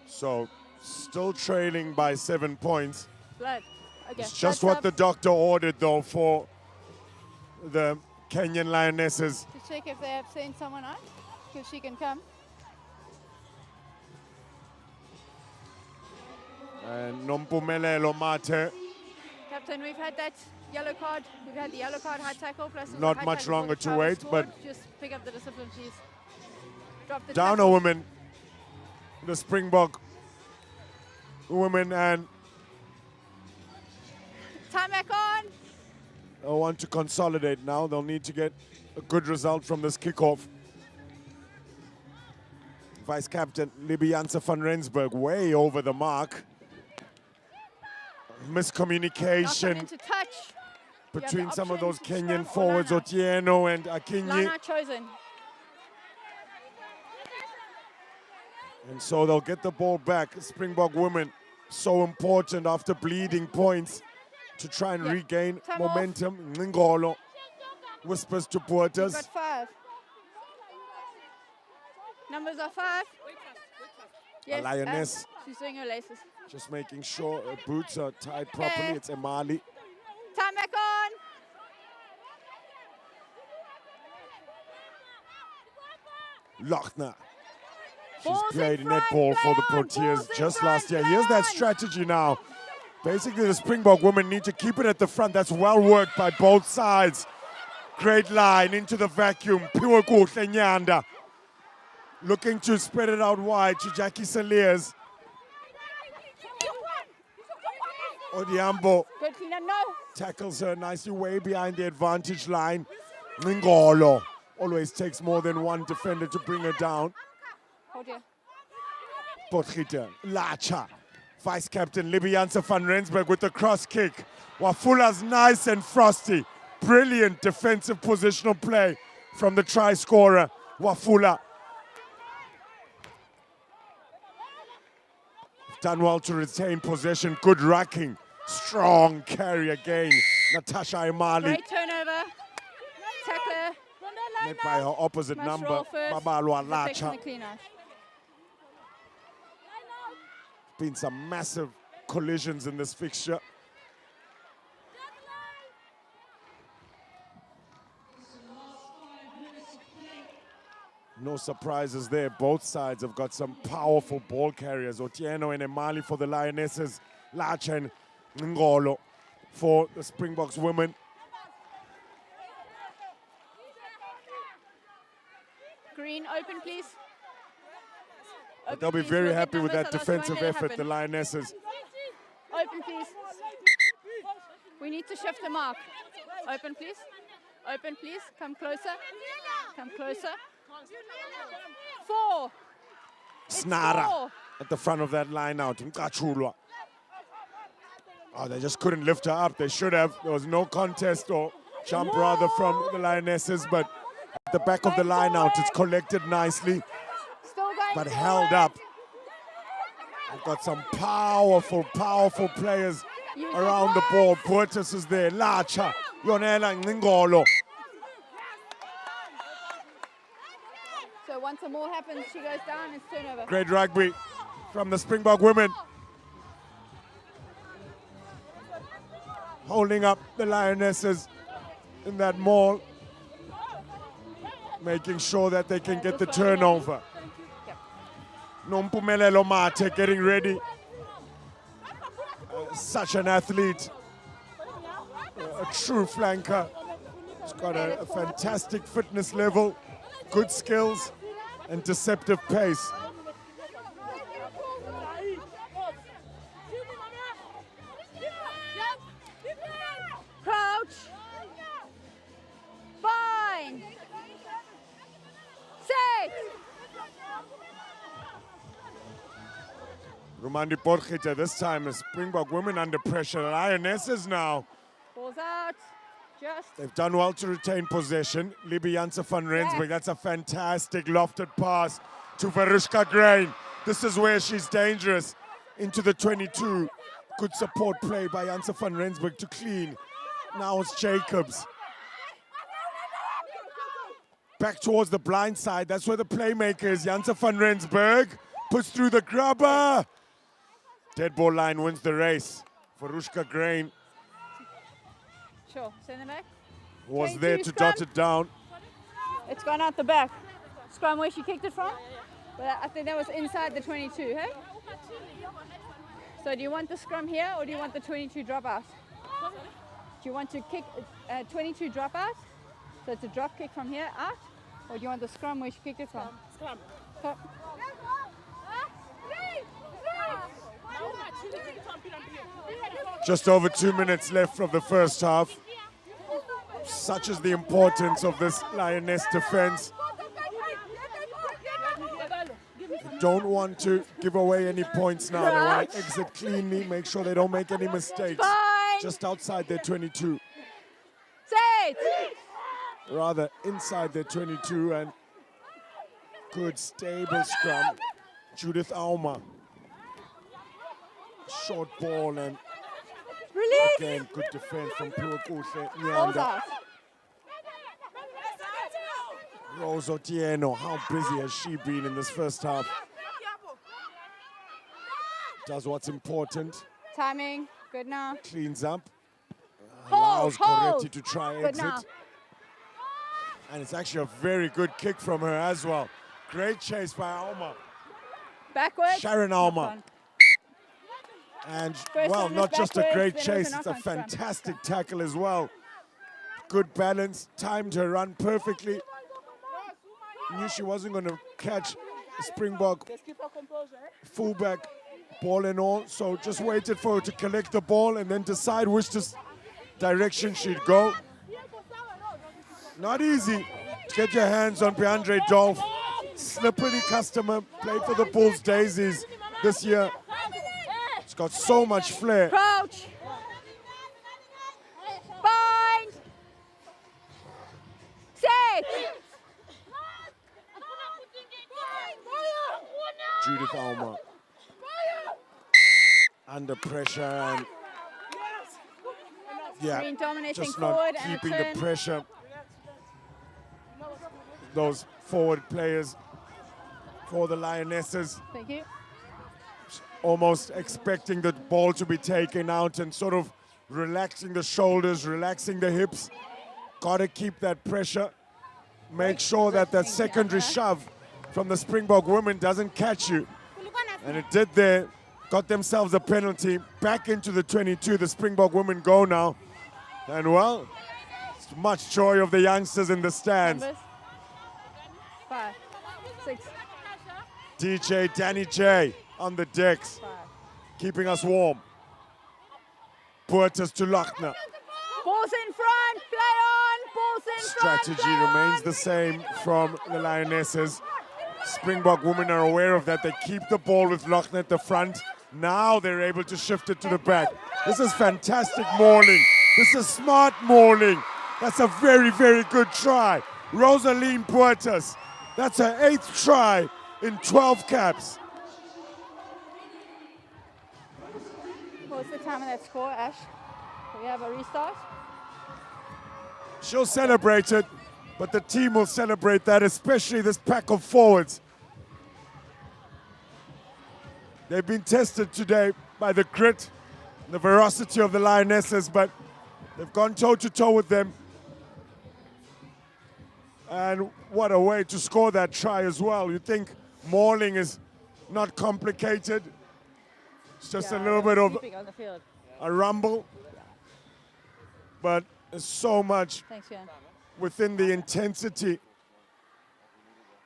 So still trailing by 7 points. Blood. Okay. It's just what the doctor ordered though for the Kenyan Lionesses. To check if they have sent someone out, if she can come. And Nompumelelo Mate. Captain, we've had that yellow card. We've had the yellow card, high tackle. Plus Not high much tackle longer for to Travis wait, Ford. but just pick up the discipline, please. Drop the down a tackle. woman. The Springbok women, and Time back on. they'll want to consolidate now. They'll need to get a good result from this kickoff. Vice Captain Libby Janse van Rensburg way over the mark. Miscommunication Into touch. between some of those option to Kenyan scrum or forwards, line Otieno and Akinyi. Lana chosen. And so they'll get the ball back. Springbok women, so important after bleeding points to try and regain Time off. momentum. Ngolo whispers to You've Puertas. got 5. Numbers are 5. Yes, Lioness. she's doing her laces. Just making sure her boots are tied properly. It's Emali. Time back on. Lochner. She's Balls played in front, netball for the play on, Proteas balls in just front, last year. play Here's that on. strategy now. Basically, the Springbok women need to keep it at the front. That's well worked by both sides. Great line into the vacuum. Pure Nyanda. Looking to spread it out wide to Jackie Saliers. Odiambo Good, Tina, no. tackles her nicely way behind the advantage line. Ngolo always takes more than one defender to bring her down. Hold here. Potgieter, Lacha, Vice Captain Libby Janse van Rensburg with the cross kick. Wafula's nice and frosty. Brilliant defensive positional play from the try scorer, Wafula. Done well to retain possession. Good racking. Strong carry again. Natasha Aimee. Great turnover. Tackler. Met by her opposite Must number, roll first. Babalwa Deflection Lacha. the clean out. Been some massive collisions in this fixture. No surprises there. Both sides have got some powerful ball carriers. Otieno and Emali for the Lionesses. Lacha and Ngolo for the Springboks women. Green, open please. But they'll be Please, very we'll get happy with numbers, that otherwise we won't defensive let it effort, the happen. Lionesses. Open please. We need to shift the mark. Open please. Open please. Come closer. Come closer. 4. It's Snara 4. at the front of that line out. Mkachulwa. Oh, they just couldn't lift her up. They should have. There was no contest or jump rather from the Lionesses, but at the back of the line out, it's collected nicely, Still going but forward. held up. They've got some powerful, powerful players You around the ball. Puertas is there. Lacha, Yonela Ngolo. So once a more happens, she goes down, it's turnover. Great rugby from the Springbok women. Holding up the Lionesses in that maul, making sure that they can get the turnover. Nompumelelo Mate getting ready. Such an athlete, a true flanker. He's got a fantastic fitness level, good skills, and deceptive pace. Crouch. Bind. Set. Rumandi Porchita this time is Springbok women under pressure. Lionesses now. Balls out. Just. They've done well to retain possession. Libby Janse van Rensburg, that's a fantastic lofted pass to Verushka Grain. This is where she's dangerous. Into the 22. Good support play by Janse van Rensburg to clean. Now it's Jacobs. Back towards the blind side. That's where the playmaker is. Janse van Rensburg puts through the grubber. Dead ball line wins the race. Verushka Grain Sure. Send them back. was 22 there to scrum. dot it down. It's gone out the back. Scrum where she kicked it from. But I think that was inside the 22, hey? So do you want the scrum here or do you want the 22 drop out? Do you want to kick 22 drop out? So it's a drop kick from here out? Or do you want the scrum where she kicked it from? Scrum. So, Just over 2 minutes left of the first half. Such is the importance of this Lioness defense. Don't want to give away any points now. They want to exit cleanly, make sure they don't make any mistakes. Fine. Just outside their 22. Set. Rather inside their 22, and good stable scrum. Judith Auma. Short ball and Release. again good defense from Puekuhle Balls Nyanda. out. Rose Otieno, how busy has she been in this first half? Does what's important, Timing. Good now. cleans up, Hold, allows hold. Coretti to try Good exit. now. And it's actually a very good kick from her as well. Great chase by Auma. Backwards. Sharon Knock Auma. on. And, First well, one was not just a backwards, great then it was chase, a it's a knock-on scrum. fantastic tackle as well. Good balance, timed her run perfectly. Knew she wasn't going to catch the Springbok fullback ball and all, so just waited for her to collect the ball and then decide which direction she'd go. Not easy to get your hands on Beandre Dolph. Slippery customer, played for the Bulls Daisies this year. It's got so much flair. Crouch. Bind. Set. Judith Alma under pressure and yeah, Green dominating just forward not and a keeping the turn. pressure. Those forward players for the Lionesses Thank you. almost expecting the ball to be taken out and sort of relaxing the shoulders, relaxing the hips. Got to keep that pressure. Make sure that that secondary shove from the Springbok women doesn't catch you. And it did there. Got themselves a penalty. Back into the 22. The Springbok women go now. And well, it's much joy of the youngsters in the stands. Numbers. 5, 6, DJ Danny J on the decks, 5. keeping us warm. Puertas to Lochner. Balls in front, play on, balls in front. Strategy play remains on. the same from the Lionesses. Springbok women are aware of that. They keep the ball with Lochner at the front. Now they're able to shift it to the back. This is fantastic mauling. This is smart mauling. That's a very, very good try. Rosaline Puertas. That's her 8th try in 12 caps. What's the time of that score, Ash? Do we have a restart? She'll celebrate it, but the team will celebrate that, especially this pack of forwards. They've been tested today by the grit, the ferocity of the Lionesses, but they've gone toe-to-toe with them. And what a way to score that try as well. You think mauling is not complicated. It's just a little bit of Sleeping on the field. a rumble. But there's so much Thanks, Jan. within the intensity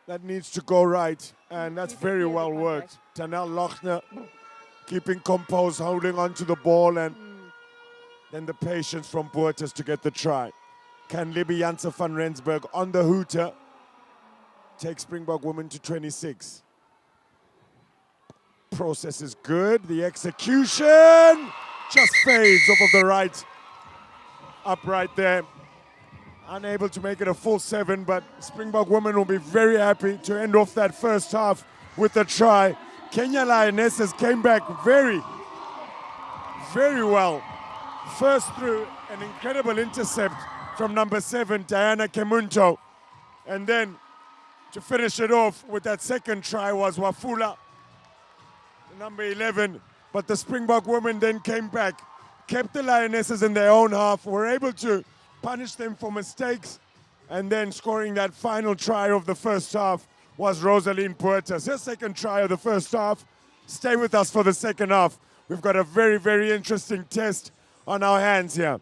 that needs to go right. And that's very well worked. Tanel Lochner keeping composed, holding on to the ball, and then the patience from Puertas to get the try. Can Libby Janssen van Rensburg on the hooter take Springbok women to 26? Process is good. The execution just fades off of the right. Upright there. Unable to make it a full 7, but Springbok women will be very happy to end off that first half with a try. Kenya Lionesses came back very, very well. First through an incredible intercept from number 7, Diana Kemunto. And then to finish it off with that second try was Wafula, number 11. But the Springbok women then came back, kept the Lionesses in their own half, were able to punish them for mistakes, and then scoring that final try of the first half was Rosaline Puertas. Her second try of the first half. Stay with us for the second half. We've got a very, very interesting test on our hands here.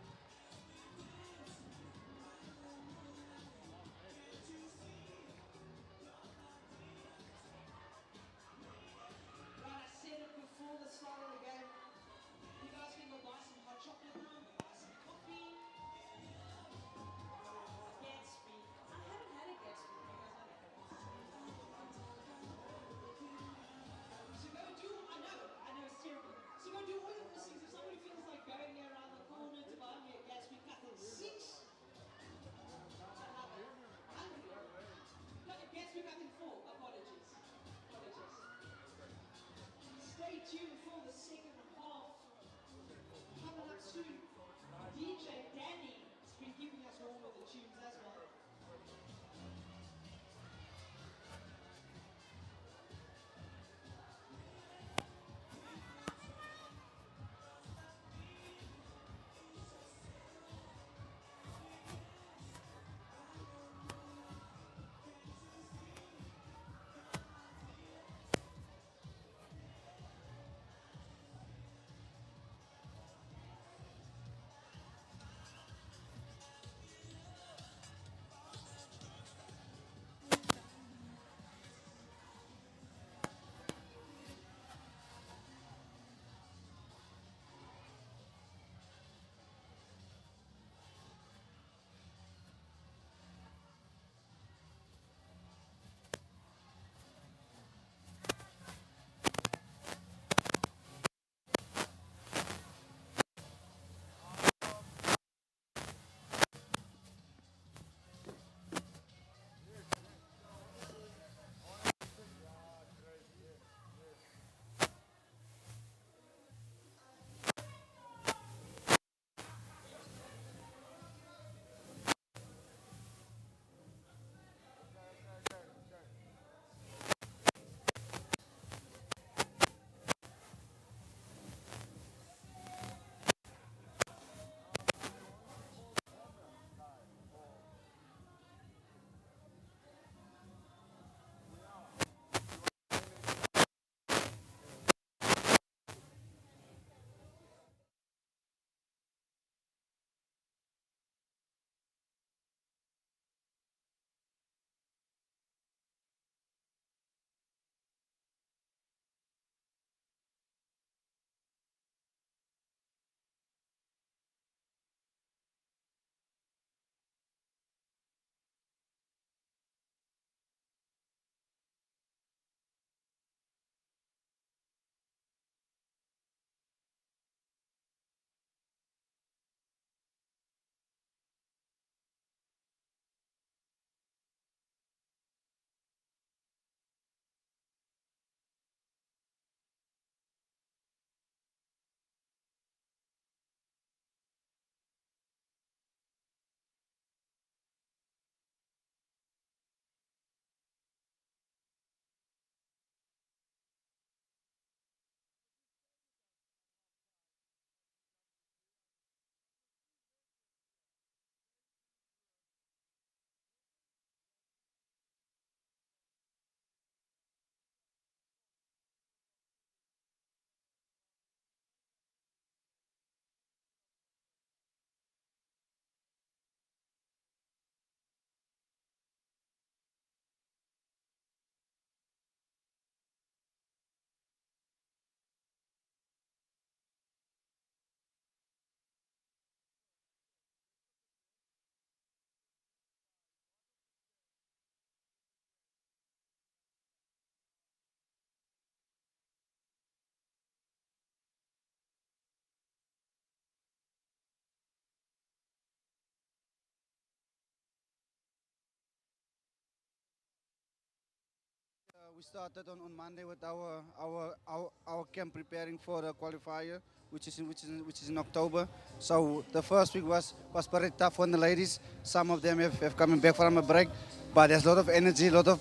We started on Monday with our camp preparing for the qualifier, which is in October. So the first week was very tough on the ladies. Some of them have coming back from a break, but there's a lot of energy, a lot of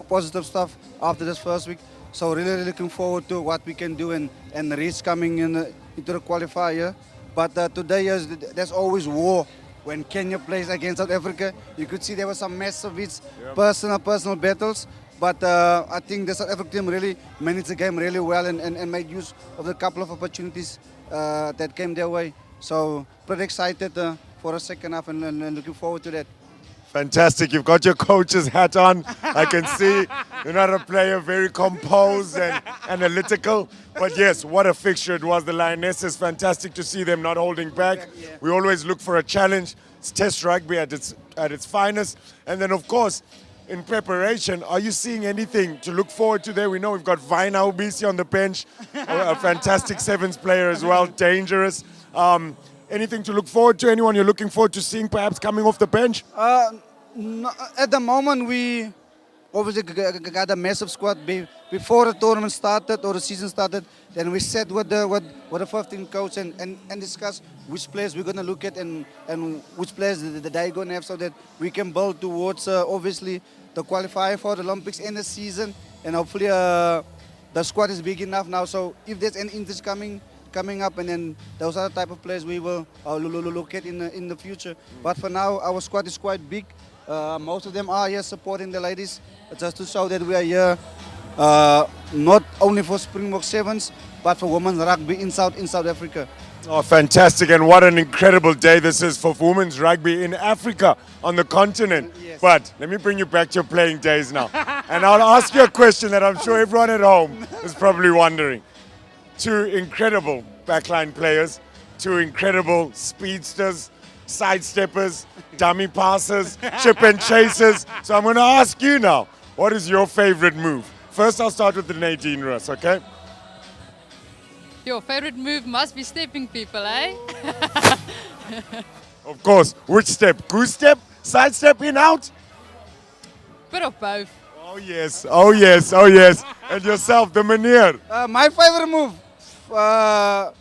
positive stuff after this first week. So really looking forward to what we can do and reach coming into the qualifier. But today there's always war. When Kenya plays against South Africa, you could see there were some massive personal battles. But I think the South African team really managed the game really well and made use of the couple of opportunities that came their way. So pretty excited for a second half and looking forward to that. Fantastic. You've got your coach's hat on. I can see you're not a player, very composed and analytical. But yes, what a fixture it was. The Lionesses, fantastic to see them not holding back. We always look for a challenge. It's Test rugby at its finest. And then, of course, in preparation, are you seeing anything to look forward to there? We know we've got Vaina Obisi on the bench, a fantastic sevens player as well, dangerous. Anything to look forward to? Anyone you're looking forward to seeing perhaps coming off the bench? No, at the moment, we obviously got a massive squad before the tournament started or the season started. Then we sat with the 15 coach and discuss which players we're going to look at and which players that they're going to have so that we can build towards obviously the qualifier for the Olympics in the season. And hopefully the squad is big enough now. So if there's any interest coming up, and then those are the type of players we will look at in the future. But for now, our squad is quite big. Most of them are here supporting the ladies, just to show that we are here not only for Springbok Sevens, but for women's rugby in South Africa. Oh, fantastic. And what an incredible day this is for women's rugby in Africa, on the continent. Yes. But let me bring you back to your playing days now. And I'll ask you a question that I'm sure everyone at home is probably wondering. Two incredible backline players, two incredible speedsters, sidesteppers, dummy passers, chip and chasers. So I'm going to ask you now, what is your favorite move? First, I'll start with the Nadine Roos, okay? Your favorite move must be stepping people, eh? Of course. Which step? Goose step? Side step in, out? Bit of both. Oh, yes. Oh, yes. Oh, yes. And yourself, the Meneer. My favorite move, I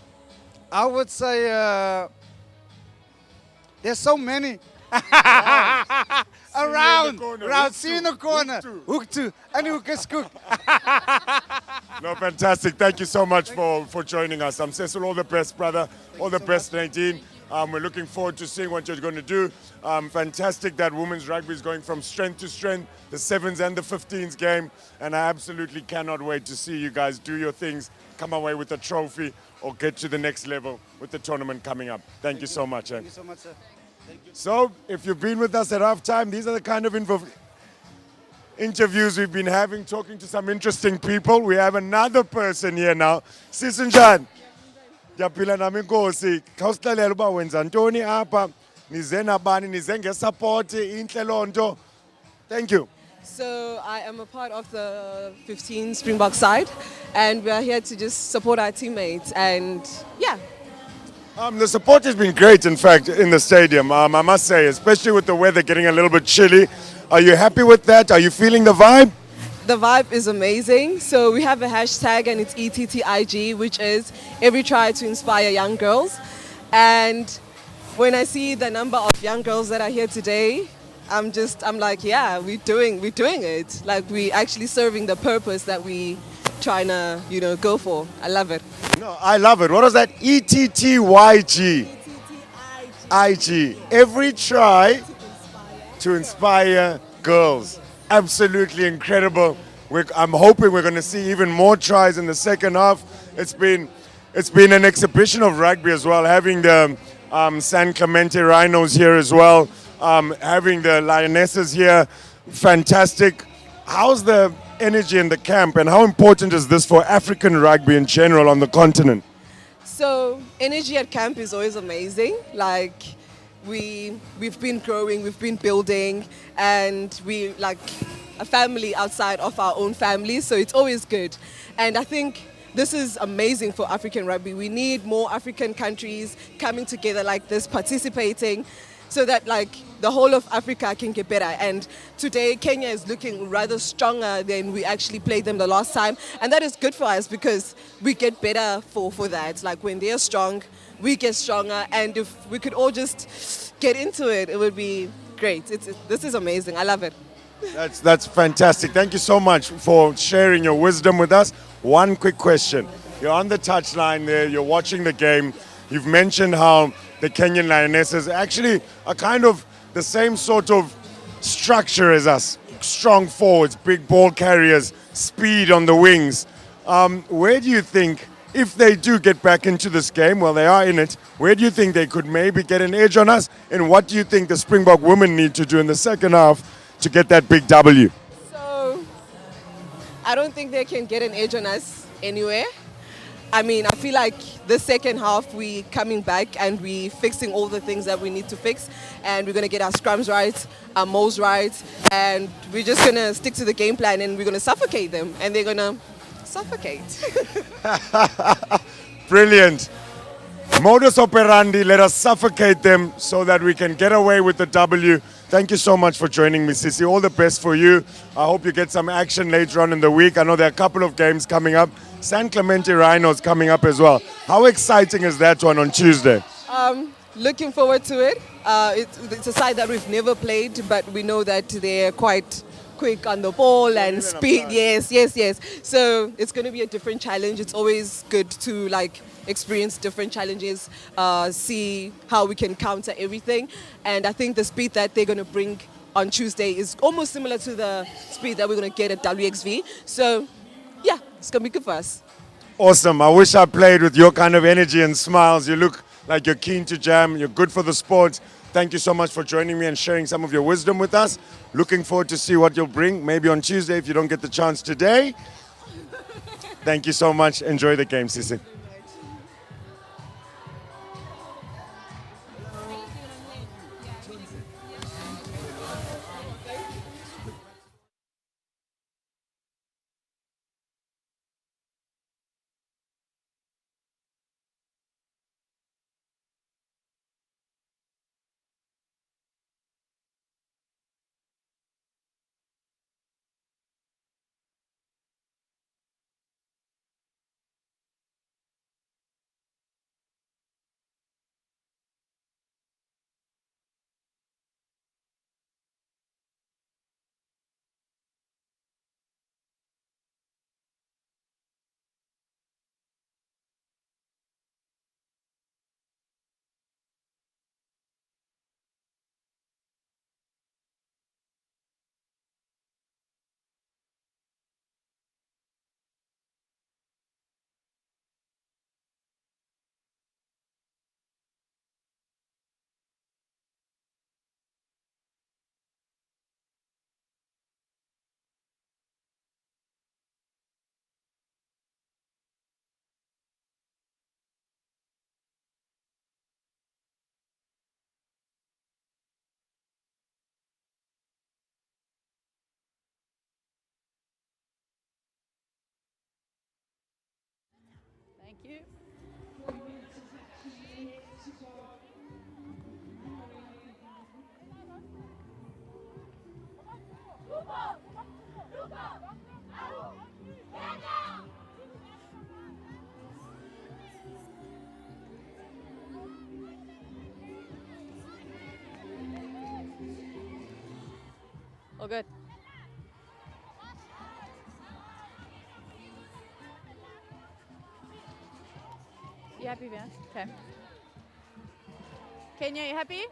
would say there's so many. Around, see in the corner, hook two, and hook is cook. No, fantastic. Thank you so much for joining us. I'm Cecil, all the best, brother. All the best, Nadine. We're looking forward to seeing what you're going to do. Fantastic that women's rugby is going from strength to strength, the 7s and the 15s game. And I absolutely cannot wait to see you guys do your things, come away with a trophy, or get to the next level with the tournament coming up. Thank you so much. Thank you so much, sir. Thank you. So, if you've been with us at halftime, these are the kind of interviews we've been having, talking to some interesting people. We have another person here now. Sisunjan. Ndiyaphila nami Nkosi. Khawusihlalela uba wenza ntoni apha? Nize nabani? Nize ngesupport inhle lonto. Thank you. So I am a part of the 15 Springbok side, and we are here to just support our teammates. And yeah. The support has been great, in fact, in the stadium. I must say, especially with the weather getting a little bit chilly. Are you happy with that? Are you feeling the vibe? The vibe is amazing. So we have a hashtag, and it's ETTIG, which is every try to inspire young girls. And when I see the number of young girls that are here today, I'm like, yeah, we're doing it. Like, we actually serving the purpose that we trying to, go for. I love it. No, I love it. What was that? ETTYG. IG. Every try to inspire girls. Absolutely incredible. I'm hoping we're going to see even more tries in the second half. It's been an exhibition of rugby as well, having the San Clemente Rhinos here as well, having the Lionesses here. Fantastic. How's the energy in the camp, and how important is this for African rugby in general on the continent? So energy at camp is always amazing. Like, we've been growing, we've been building, and we like a family outside of our own family, so it's always good. And I think this is amazing for African rugby. We need more African countries coming together like this, participating. so that like the whole of Africa can get better. And today Kenya is looking rather stronger than we actually played them the last time, and that is good for us because we get better for that. Like when they're strong, we get stronger, and if we could all just get into it, it would be great. This is amazing. I love it. That's fantastic. Thank you so much for sharing your wisdom with us. One quick question. You're on the touchline there, you're watching the game. You've mentioned how the Kenyan Lionesses actually are kind of the same sort of structure as us. Strong forwards, big ball carriers, speed on the wings. Where do you think, if they do get back into this game, well, they are in it, where do you think they could maybe get an edge on us? And what do you think the Springbok women need to do in the second half to get that big W? So I don't think they can get an edge on us anywhere. I mean, I feel like the second half we coming back and we fixing all the things that we need to fix, and we're going to get our scrums right, our moles right, and we're just going to stick to the game plan, and we're going to suffocate them, and they're going to suffocate. Brilliant. Modus operandi, let us suffocate them so that we can get away with the W. Thank you so much for joining me, Sisi. All the best for you. I hope you get some action later on in the week. I know there are a couple of games coming up. San Clemente Rhinos coming up as well. How exciting is that one on Tuesday? Looking forward to it. It's a side that we've never played, but we know that they're quite quick on the ball and speed. Yes. So it's going to be a different challenge. It's always good to like experience different challenges, see how we can counter everything. And I think the speed that they're going to bring on Tuesday is almost similar to the speed that we're going to get at WXV. So yeah, it's going to be good for us. Awesome. I wish I played with your kind of energy and smiles. You look like you're keen to jam. You're good for the sport. Thank you so much for joining me and sharing some of your wisdom with us. Looking forward to see what you'll bring, maybe on Tuesday if you don't get the chance today. Thank you so much. Enjoy the game, Sisi. Thank you. All good. You happy, Venus? Okay. Kenya, you happy?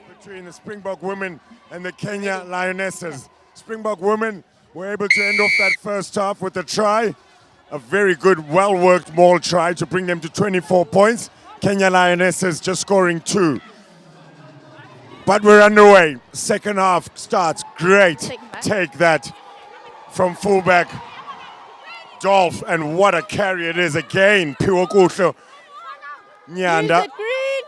Between the Springbok women and the Kenya Lionesses. Springbok women were able to end off that first half with a try. A very good, well-worked maul try to bring them to 24 points. Kenya Lionesses just scoring 2. But we're underway. Second half starts great. Take that from fullback Dolph, and what a carry it is again. Piwo Kuhlo Nyanda. Use it, green.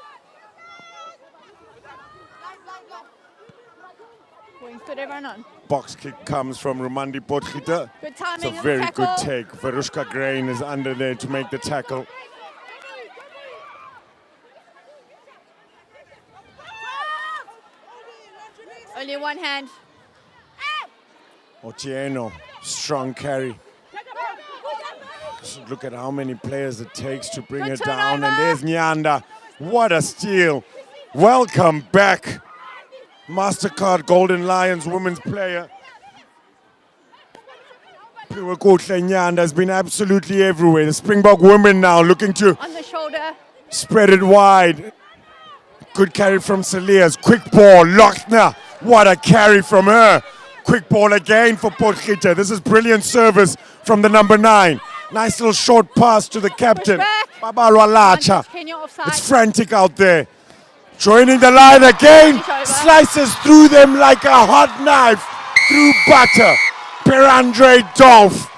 Going to put everyone on. Box kick comes from Rumandi Potgieter. Good It's timing a on very the good tackle. take. Verushka Grain is under there to make the tackle. one hand. Otieno, strong carry. Just look at how many players it takes to bring Good it down. And turnover. there's Nyanda. What a steal. Welcome back. MasterCard Golden Lions women's player. Piwakutle Nyanda has been absolutely everywhere. The Springbok women now looking to On the shoulder. spread it wide. Good carry from Salias. Quick ball, Lochner. What a carry from her. Quick ball again for Potgieter. This is brilliant service from the number 9. Nice little short pass to the captain. Push back. Babalwa Lacha. Kenya offside. It's frantic out there. Joining the line again. Slices through them like a hot knife through butter. Perandre Dolph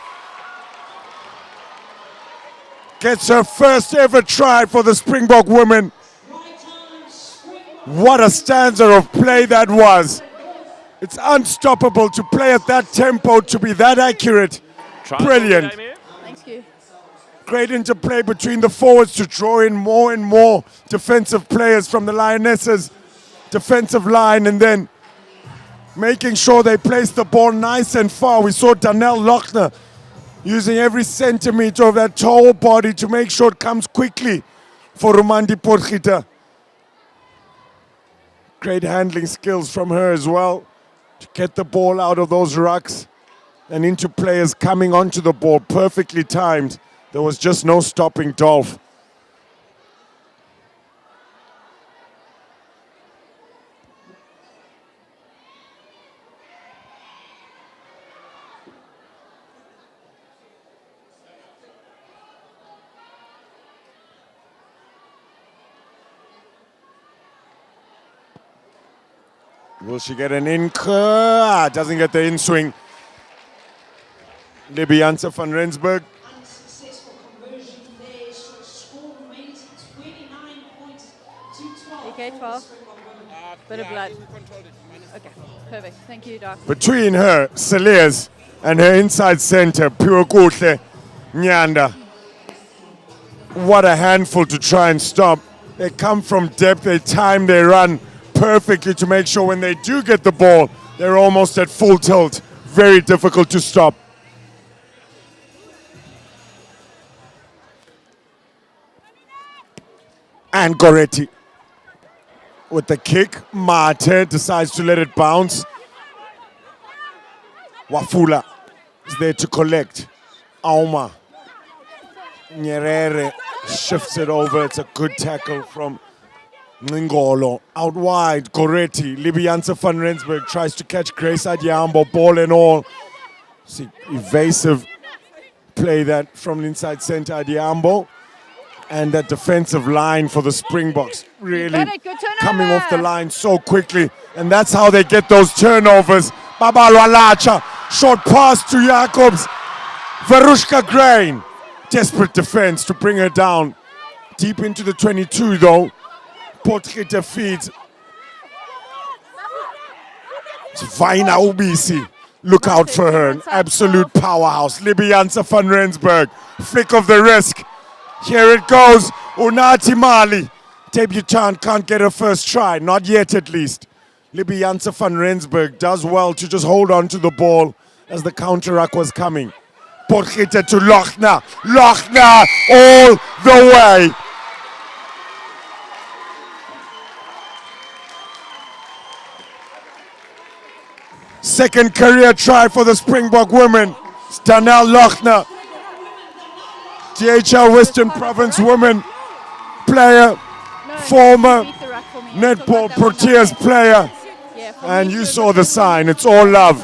gets her first ever try for the Springbok women. What a stanza of play that was. It's unstoppable to play at that tempo, to be that accurate. Brilliant. Thank you. Great interplay between the forwards to draw in more and more defensive players from the Lionesses defensive line, and then making sure they place the ball nice and far. We saw Danelle Lochner using every centimeter of that tall body to make sure it comes quickly for Rumandi Potgieter. Great handling skills from her as well to get the ball out of those rucks and into players coming onto the ball. Perfectly timed. There was just no stopping Dolph. Will she get an in? Doesn't get the in swing. Libianse van Rensburg. Unsuccessful conversion there, so score remains 29 points to 12. Okay, 12. Bit of blood. Okay, perfect. Thank you, Doc. Between her, Salias, and her inside center, Piwakutle Nyanda. What a handful to try and stop. They come from depth, they time, they run perfectly to make sure when they do get the ball, they're almost at full tilt. Very difficult to stop. And Goretti with the kick. Mate decides to let it bounce. Wafula is there to collect. Auma. Nyerere shifts it over. It's a good tackle from Ngolo. Out wide, Goretti. Libianse van Rensburg tries to catch Grace Adiambo, ball and all. See, evasive play that from the inside center, Adiambo. And that defensive line for the Springboks really coming off the line so quickly. And that's how they get those turnovers. Babalwa Lacha, short pass to Jacobs. Verushka Grain, desperate defense to bring her down. Deep into the 22 though. Potgieter feeds. It's Vaina Ubisi. Look out for her, an absolute powerhouse. Libianse van Rensburg, flick of the wrist. Here it goes, Unati Mali. Debutant can't get her first try, not yet at least. Libianse van Rensburg does well to just hold on to the ball as the counter-ruck was coming. Potgieter to Lochner. Lochner all the way. Second career try for the Springbok women. It's Danelle Lochner. DHL Western Province women player, former netball Proteas player. And you saw the sign, it's all love.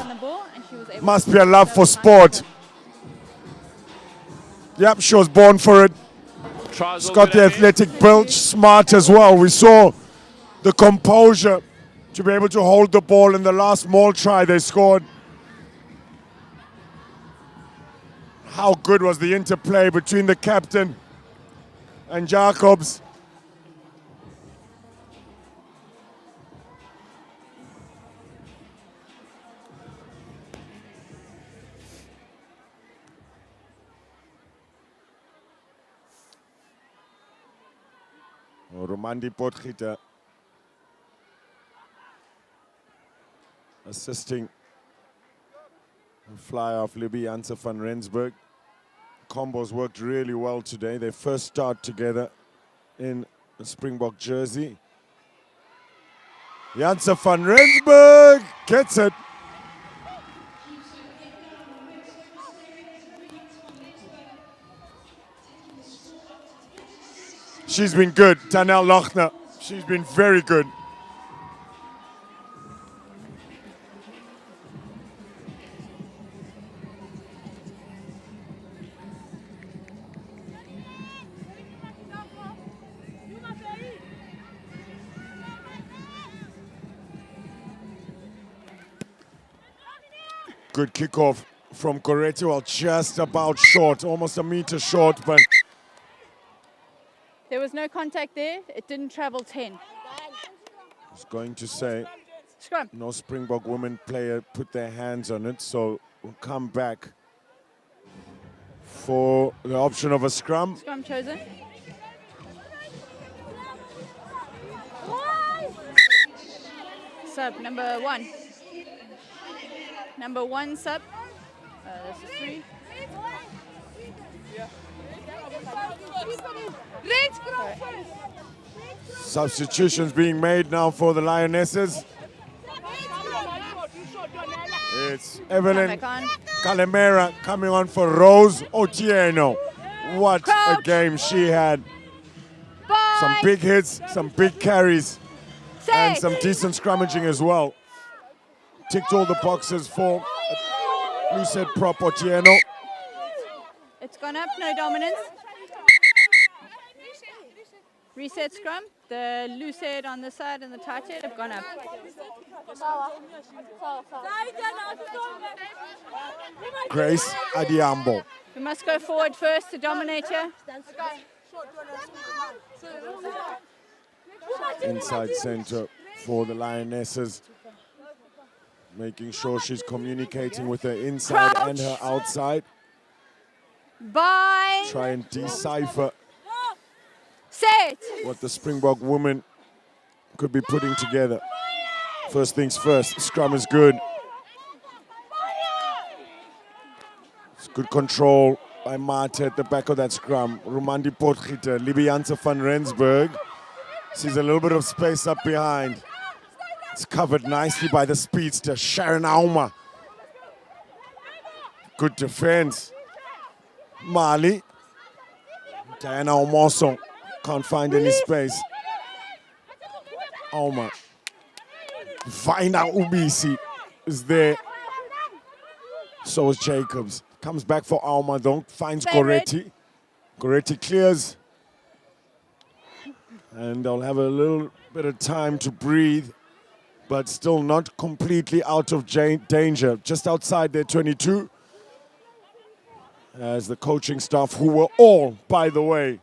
Must be a love for sport. Yep, she was born for it. She's got the athletic build, smart as well. We saw the composure to be able to hold the ball in the last maul try they scored. How good was the interplay between the captain and Jacobs. Rumandi Potgieter assisting the fly off Lionesses van Rensburg. Combos worked really well today. They first start together in the Springbok jersey. Lionesses van Rensburg gets it. She's been good, Tanel Lochner. She's been very good. Good kickoff from Goretti, well, just about short, almost a meter short, but There was no contact there. It didn't travel 10. I was going to say, Scrum. no Springbok women player put their hands on it, so we'll come back for the option of a scrum. Scrum chosen. Sub number 1. Number 1 sub. This is 3. Substitutions being made now for the Lionesses. It's Evelyn Calimera coming on for Rose Otieno. What a game she had. Some big hits, some big carries, and some decent scrummaging as well. Ticked all the boxes for Lucid Prop Otieno. It's gone up, no dominance. Reset scrum. The loose head on the side and the tight head have gone up. Grace Adiambo. We must go forward first to dominate here. Inside center for the Lionesses. Making sure she's communicating with her inside and her outside. Bye. Try and decipher Set. what the Springbok woman could be putting together. First things first, scrum is good. It's good control by Mate at the back of that scrum. Rumandi Potgieter, Lionesses van Rensburg sees a little bit of space up behind. It's covered nicely by the speedster, Sharon Auma. Good defense. Mali. Diana Omoso can't find any space. Auma. Vaina Ubisi is there. So is Jacobs. Comes back for Auma though. Finds Goretti. Goretti clears. And they'll have a little bit of time to breathe, but still not completely out of danger. Just outside their 22. As the coaching staff, who were all, by the way,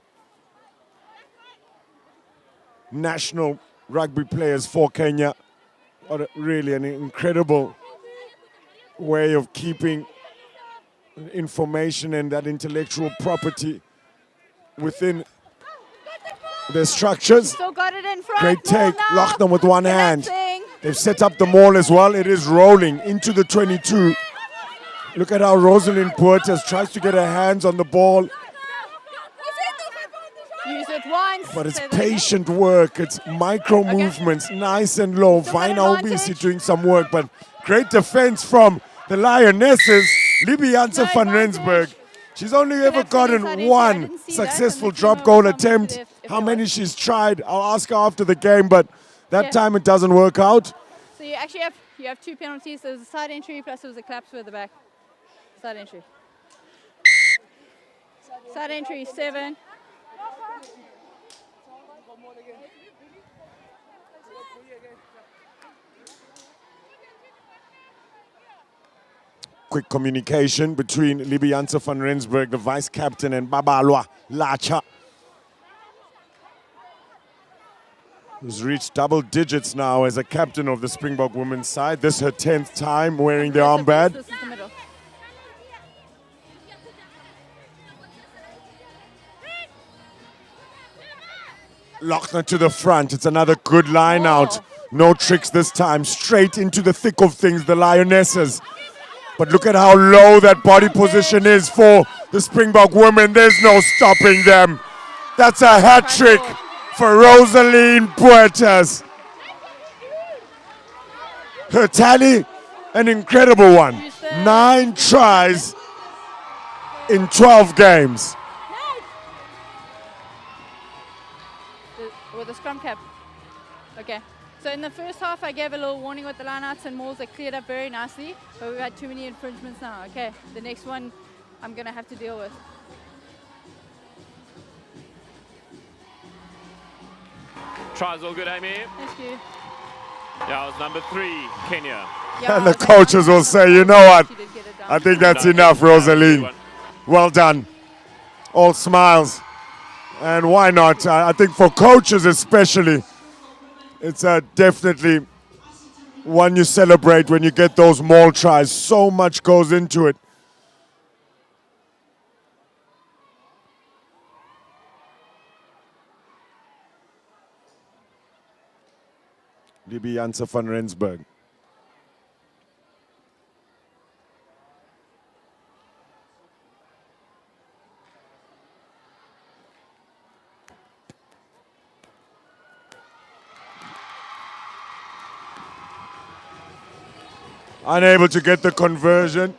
national rugby players for Kenya. Really an incredible way of keeping information and that intellectual property within their structures. Still got it in front. Great take, Now. locked them with one hand. Connecting. They've set up the maul as well. It is rolling into the 22. Look at how Rosalind Puertas tries to get her hands on the ball. Use it once. But it's Say that patient work. It's micro movements, nice and low. Still got Vaina advantage. Ubisi doing some work, but great defense from the Lionesses. Lionesses No van advantage. Rensburg. She's only ever have to inside gotten entry. I one didn't see that, successful and the drop female goal commented attempt. if How there many was. she's tried, I'll ask her after the game, but that Yeah. time it doesn't work out. So you actually have 2 penalties. There was a side entry plus there was a claps with the back. Side entry. Side entry 7. Quick communication between Lionesses van Rensburg, the vice captain, and Babalwa Lacha, who's reached double digits now as a captain of the Springbok women's side. This is her 10th time wearing the armband. This is the middle. Lochner to the front. It's another good line out. No tricks this time. Straight into the thick of things, the Lionesses. But look at how low that body position is for the Springbok women. There's no stopping them. That's a hat trick for Rosaline Puertas. Her tally, an incredible one. 9 tries in 12 games. With a scrum cap. Okay. So in the first half, I gave a little warning with the lineouts and mauls that cleared up very nicely, but we've had too many infringements now. Okay, the next one I'm going to have to deal with. Tries all good, Aimee. Thank you. Yeah, it was number 3, Kenya. Yeah, And the coaches will say, you know what? I think that's enough, Rosaline. Well done. All smiles. And why not? I think for coaches especially, it's definitely one you celebrate when you get those maul tries. So much goes into it. Libby Janse van Rensburg. Unable to get the conversion.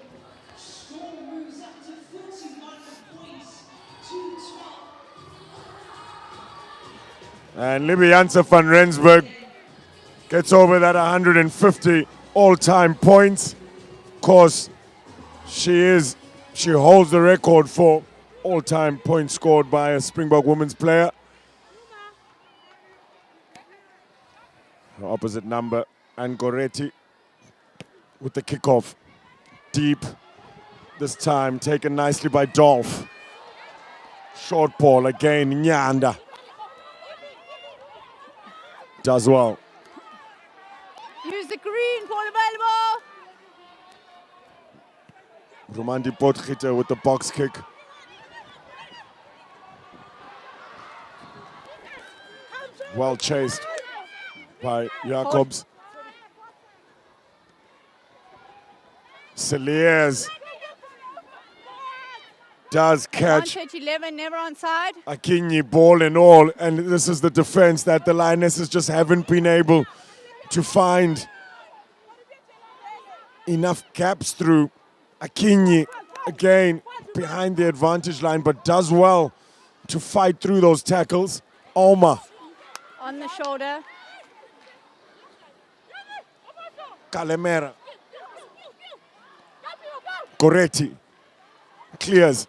And Libby Janse van Rensburg gets over that 150 all-time points. Of course, she holds the record for all-time points scored by a Springbok women's player. Her opposite number, Angoretti, with the kickoff. Deep, this time taken nicely by Dolph. Short ball again, Nyanda. Does well. Use the green, ball available. Romandi Potgieter with the box kick. Well chased by Jacobs. Celiers does catch Advantage 11, never onside. Akinyi, ball and all, and this is the defense that the Lionesses just haven't been able to find enough gaps through. Akinyi, again, behind the advantage line, but does well to fight through those tackles. Oma. On the shoulder. Calemera. Goretti. Clears.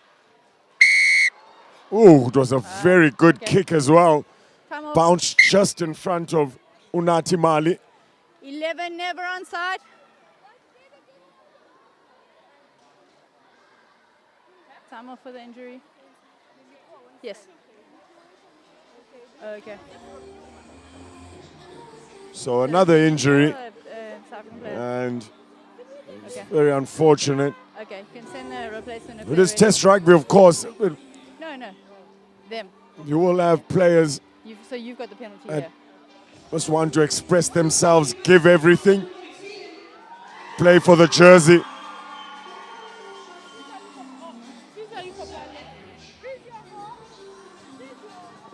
Ooh, it was a very good kick as well. Bounced just in front of Unati Mali. 11, never onside. Time off for the injury. Yes. Okay. So another injury, and it's very unfortunate. Okay, you can send the replacement. It is Test rugby, of course. No, them. You will have players So you've got the penalty that here. just want to express themselves, give everything, play for the jersey.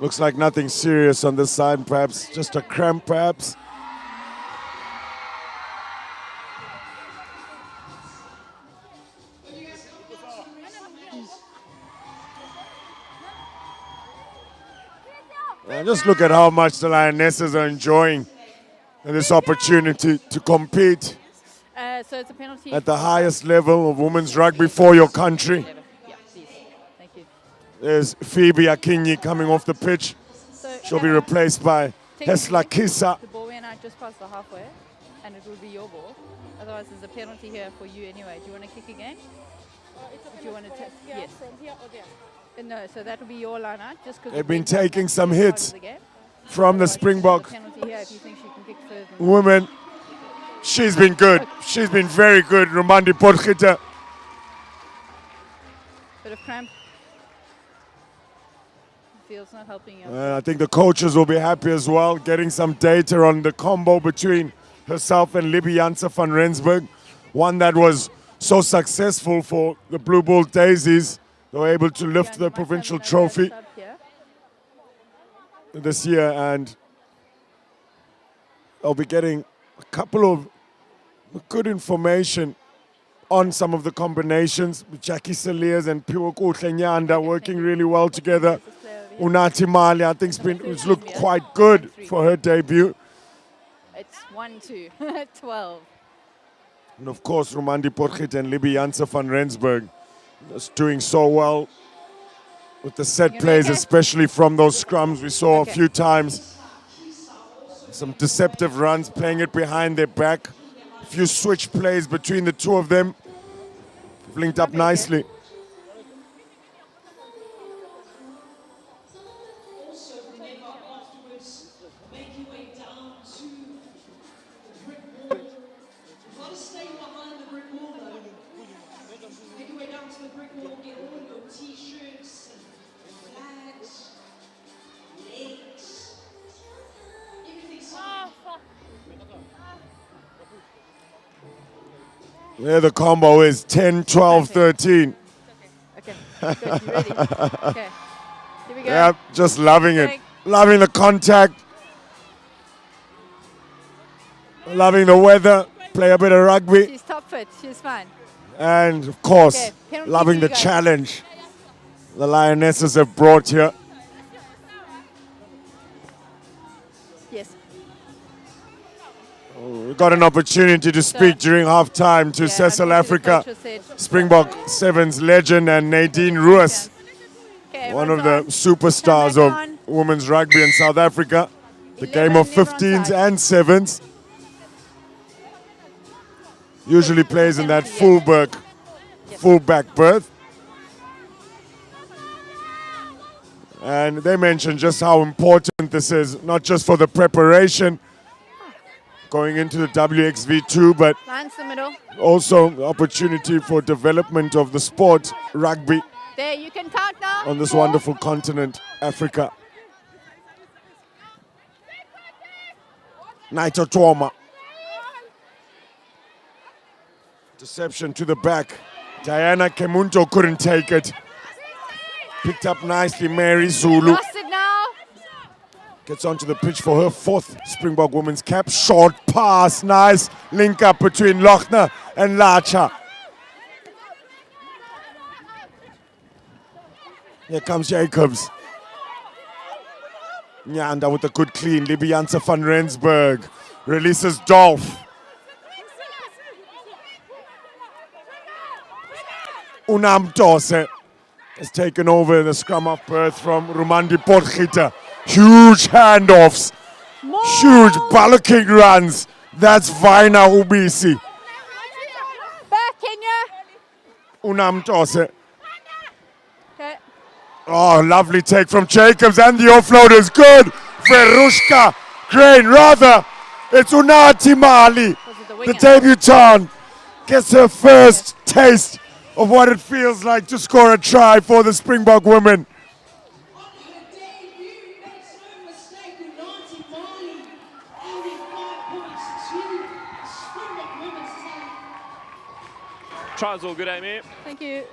Looks like nothing serious on this side, perhaps just a cramp, perhaps. And just look at how much the Lionesses are enjoying this opportunity to compete So it's a penalty. at the highest level of women's rugby for your country. Yeah, please. Thank you. There's Phoebe Akinyi coming off the pitch. So, She'll be replaced by Hesla Kisa. The ball went out just past the halfway, and it will be your ball. Otherwise, there's a penalty here for you anyway. Do you want to kick again? Do you want to yes. From here or there? No, so that will be your line out. Just because They've been taking some hits from the Springbok penalty here if you think she can kick further. women. She's been good. She's been very good, Romandi Potgieter. Bit of cramp. field's not helping you. I think the coaches will be happy as well, getting some data on the combo between herself and Libby Janse van Rensburg. One that was so successful for the Blue Bull Daisies. They were able to lift the provincial trophy this year, and I'll be getting a couple of good information on some of the combinations. Jackie Saliers and Piwok Utlenyanda working really well together. Unati Mali, I think it's looked quite good for her debut. It's 1-2, 12. And of course, Rumandi Potgieter and Libby Janse van Rensburg just doing so well with the set plays, especially from those scrums we saw a few times. Some deceptive runs, playing it behind their back. A few switch plays between the two of them. Linked up nicely. Also, remember afterwards, make your way down to the brick wall. You've got to stay behind the brick wall though. Make your way down to the brick wall, get all your t-shirts and flags, legs, everything signed. There the combo is 10, 12, 13. Okay, good. You ready? Okay, here we go. Yeah, just loving it. Loving the contact. Loving the weather. Play a bit of rugby. She's top fit. She's fine. And of course, penalty loving for the you guys. challenge the Lionesses have brought here. Yes. We got an opportunity to speak during half-time to Cecil Africa, Springbok Sevens legend, and Nadine Ruas, one of the superstars of women's rugby in South Africa. The game of 15s and 7s. Usually plays in that fullback berth. And they mentioned just how important this is, not just for the preparation going into the WXV2, but Lines the middle. also opportunity for development of the sport, rugby, There, you can count now. on this 4. wonderful continent, Africa. Naito Tuoma. Deception to the back. Diana Kemunto couldn't take it. Picked up nicely, Mary Zulu. Lost it now. Gets onto the pitch for her 4th Springbok women's cap. Short pass, nice link up between Lochner and Lacha. Here comes Jacobs. Nyanda with a good clean. Libby Janse van Rensburg releases Dolph. Unam Dose has taken over the scrum of berth from Rumandi Potgieter. Huge handoffs, huge bullocking runs. That's Vaina Ubisi. Back, Kenya. Unam Dose. Okay. Oh, lovely take from Jacobs, and the offload is good. Verushka Crane, rather. It's Unati Mali, the debutante, gets her first taste of what it feels like to score a try for the Springbok women. On her debut, makes no mistake, Unati Mali, 85 points to Springbok women's team. Tries all good, Aimee. Thank you.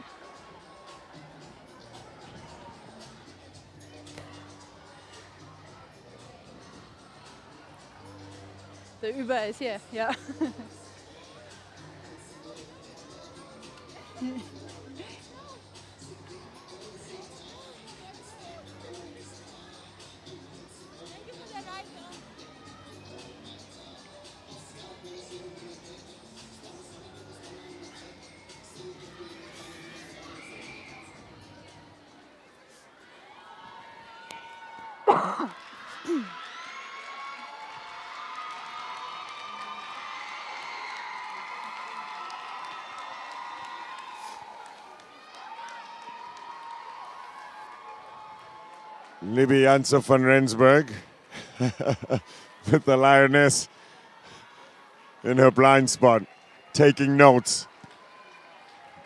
The Uber is here, yeah. Libby Janse van Rensburg with the Lioness in her blind spot, taking notes.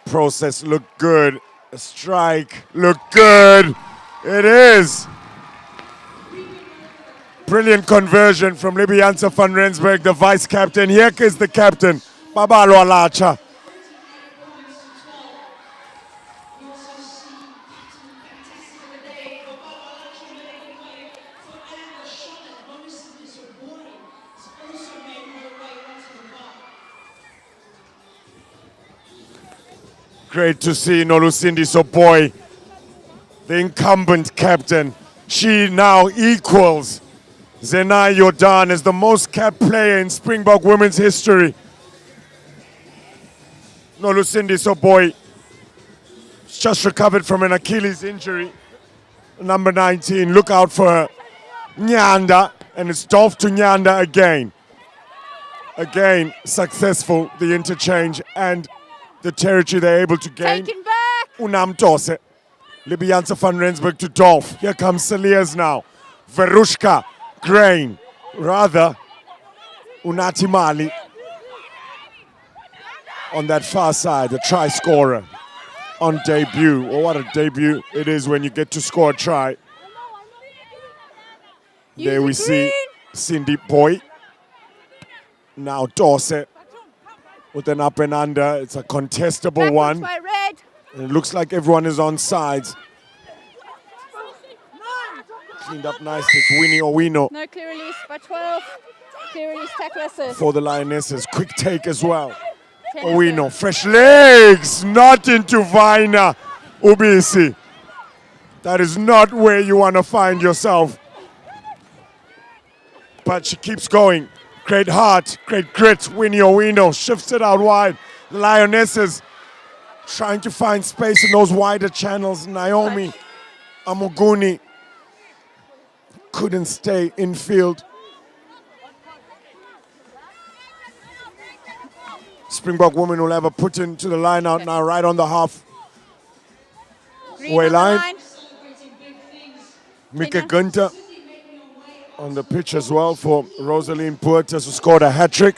Process looked good. A strike looked good. It is Brilliant conversion from Lionesses van Rensburg, the vice captain. Here is the captain, Babalo Alacha. Great to see Nolusindi Soboy, the incumbent captain. She now equals Zenai Jordan as the most capped player in Springbok women's history. Nolusindi Soboy just recovered from an Achilles injury. Number 19, look out for her. Nyanda, and it's Dolph to Nyanda again. Again, successful, the interchange and the territory they're able to gain. Taken back. Unam Tose. Lionesses van Rensburg to Dolph. Here comes Saliers now. Verushka, Grain, rather Unati Mali on that far side, a try scorer on debut. Oh, what a debut it is when you get to score a try. There we see Cindy Boy. Now Dorset with an up and under. It's a contestable one. By red. And it looks like everyone is on sides. Cleaned up nicely. It's Winnie Owino No clear release by 12. Clear release tackle assist. for the Lionesses. Quick take as well. 10 Owino, fresh legs, not into Vina Ubisi. That is not where you want to find yourself. But she keeps going. Great heart, great grit. Winnie Owino shifts it out wide. The Lionesses trying to find space in those wider channels. Naomi Amoguni couldn't stay in field. Springbok women will have a put into the line out now, right on the half way line. Mika Gunter on the pitch as well for Rosaline Puertas, who scored a hat-trick.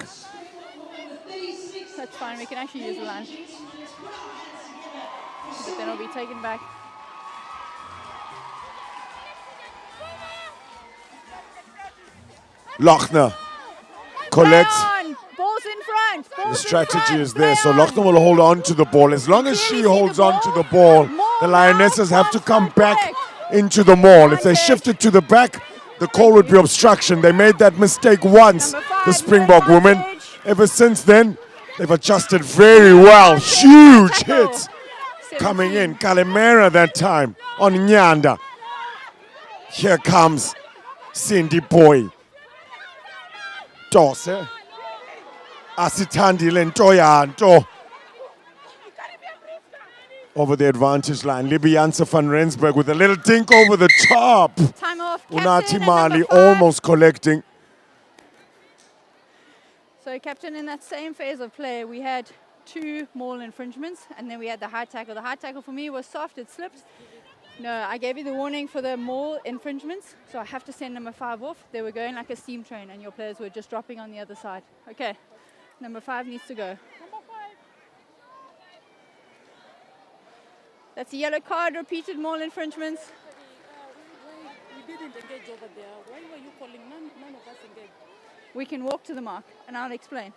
That's fine, we can actually use the line. But then it'll be taken back. Lochner collects. Play on. Ball's in front. The Ball's strategy in front. is there, so Play on. Lochner will hold on to the ball. As long as she holds on to the ball, the Lionesses have to come back into the maul. If they shift it to the back, the call would be obstruction. They made that mistake once, the Springbok women. Ever since then, they've adjusted very well. Huge hits coming in. Calimera that time on Nyanda. Here comes Cindy Boy. Dose. Asitandi Lentoyanto. Over the advantage line. Lionesses van Rensburg with a little dink over the top. Time off. Unati Captain at Mali number 5. almost collecting. So captain, in that same phase of play, we had 2 maul infringements, and then we had the high tackle. The high tackle for me was soft, it slipped. No, I gave you the warning for the maul infringements, so I have to send number 5 off. They were going like a steam train, and your players were just dropping on the other side. Okay, number 5 needs to go. That's a yellow card, repeated maul infringements. We didn't engage over there. Why were you calling? None of us engaged. We can walk to the mark, and I'll explain.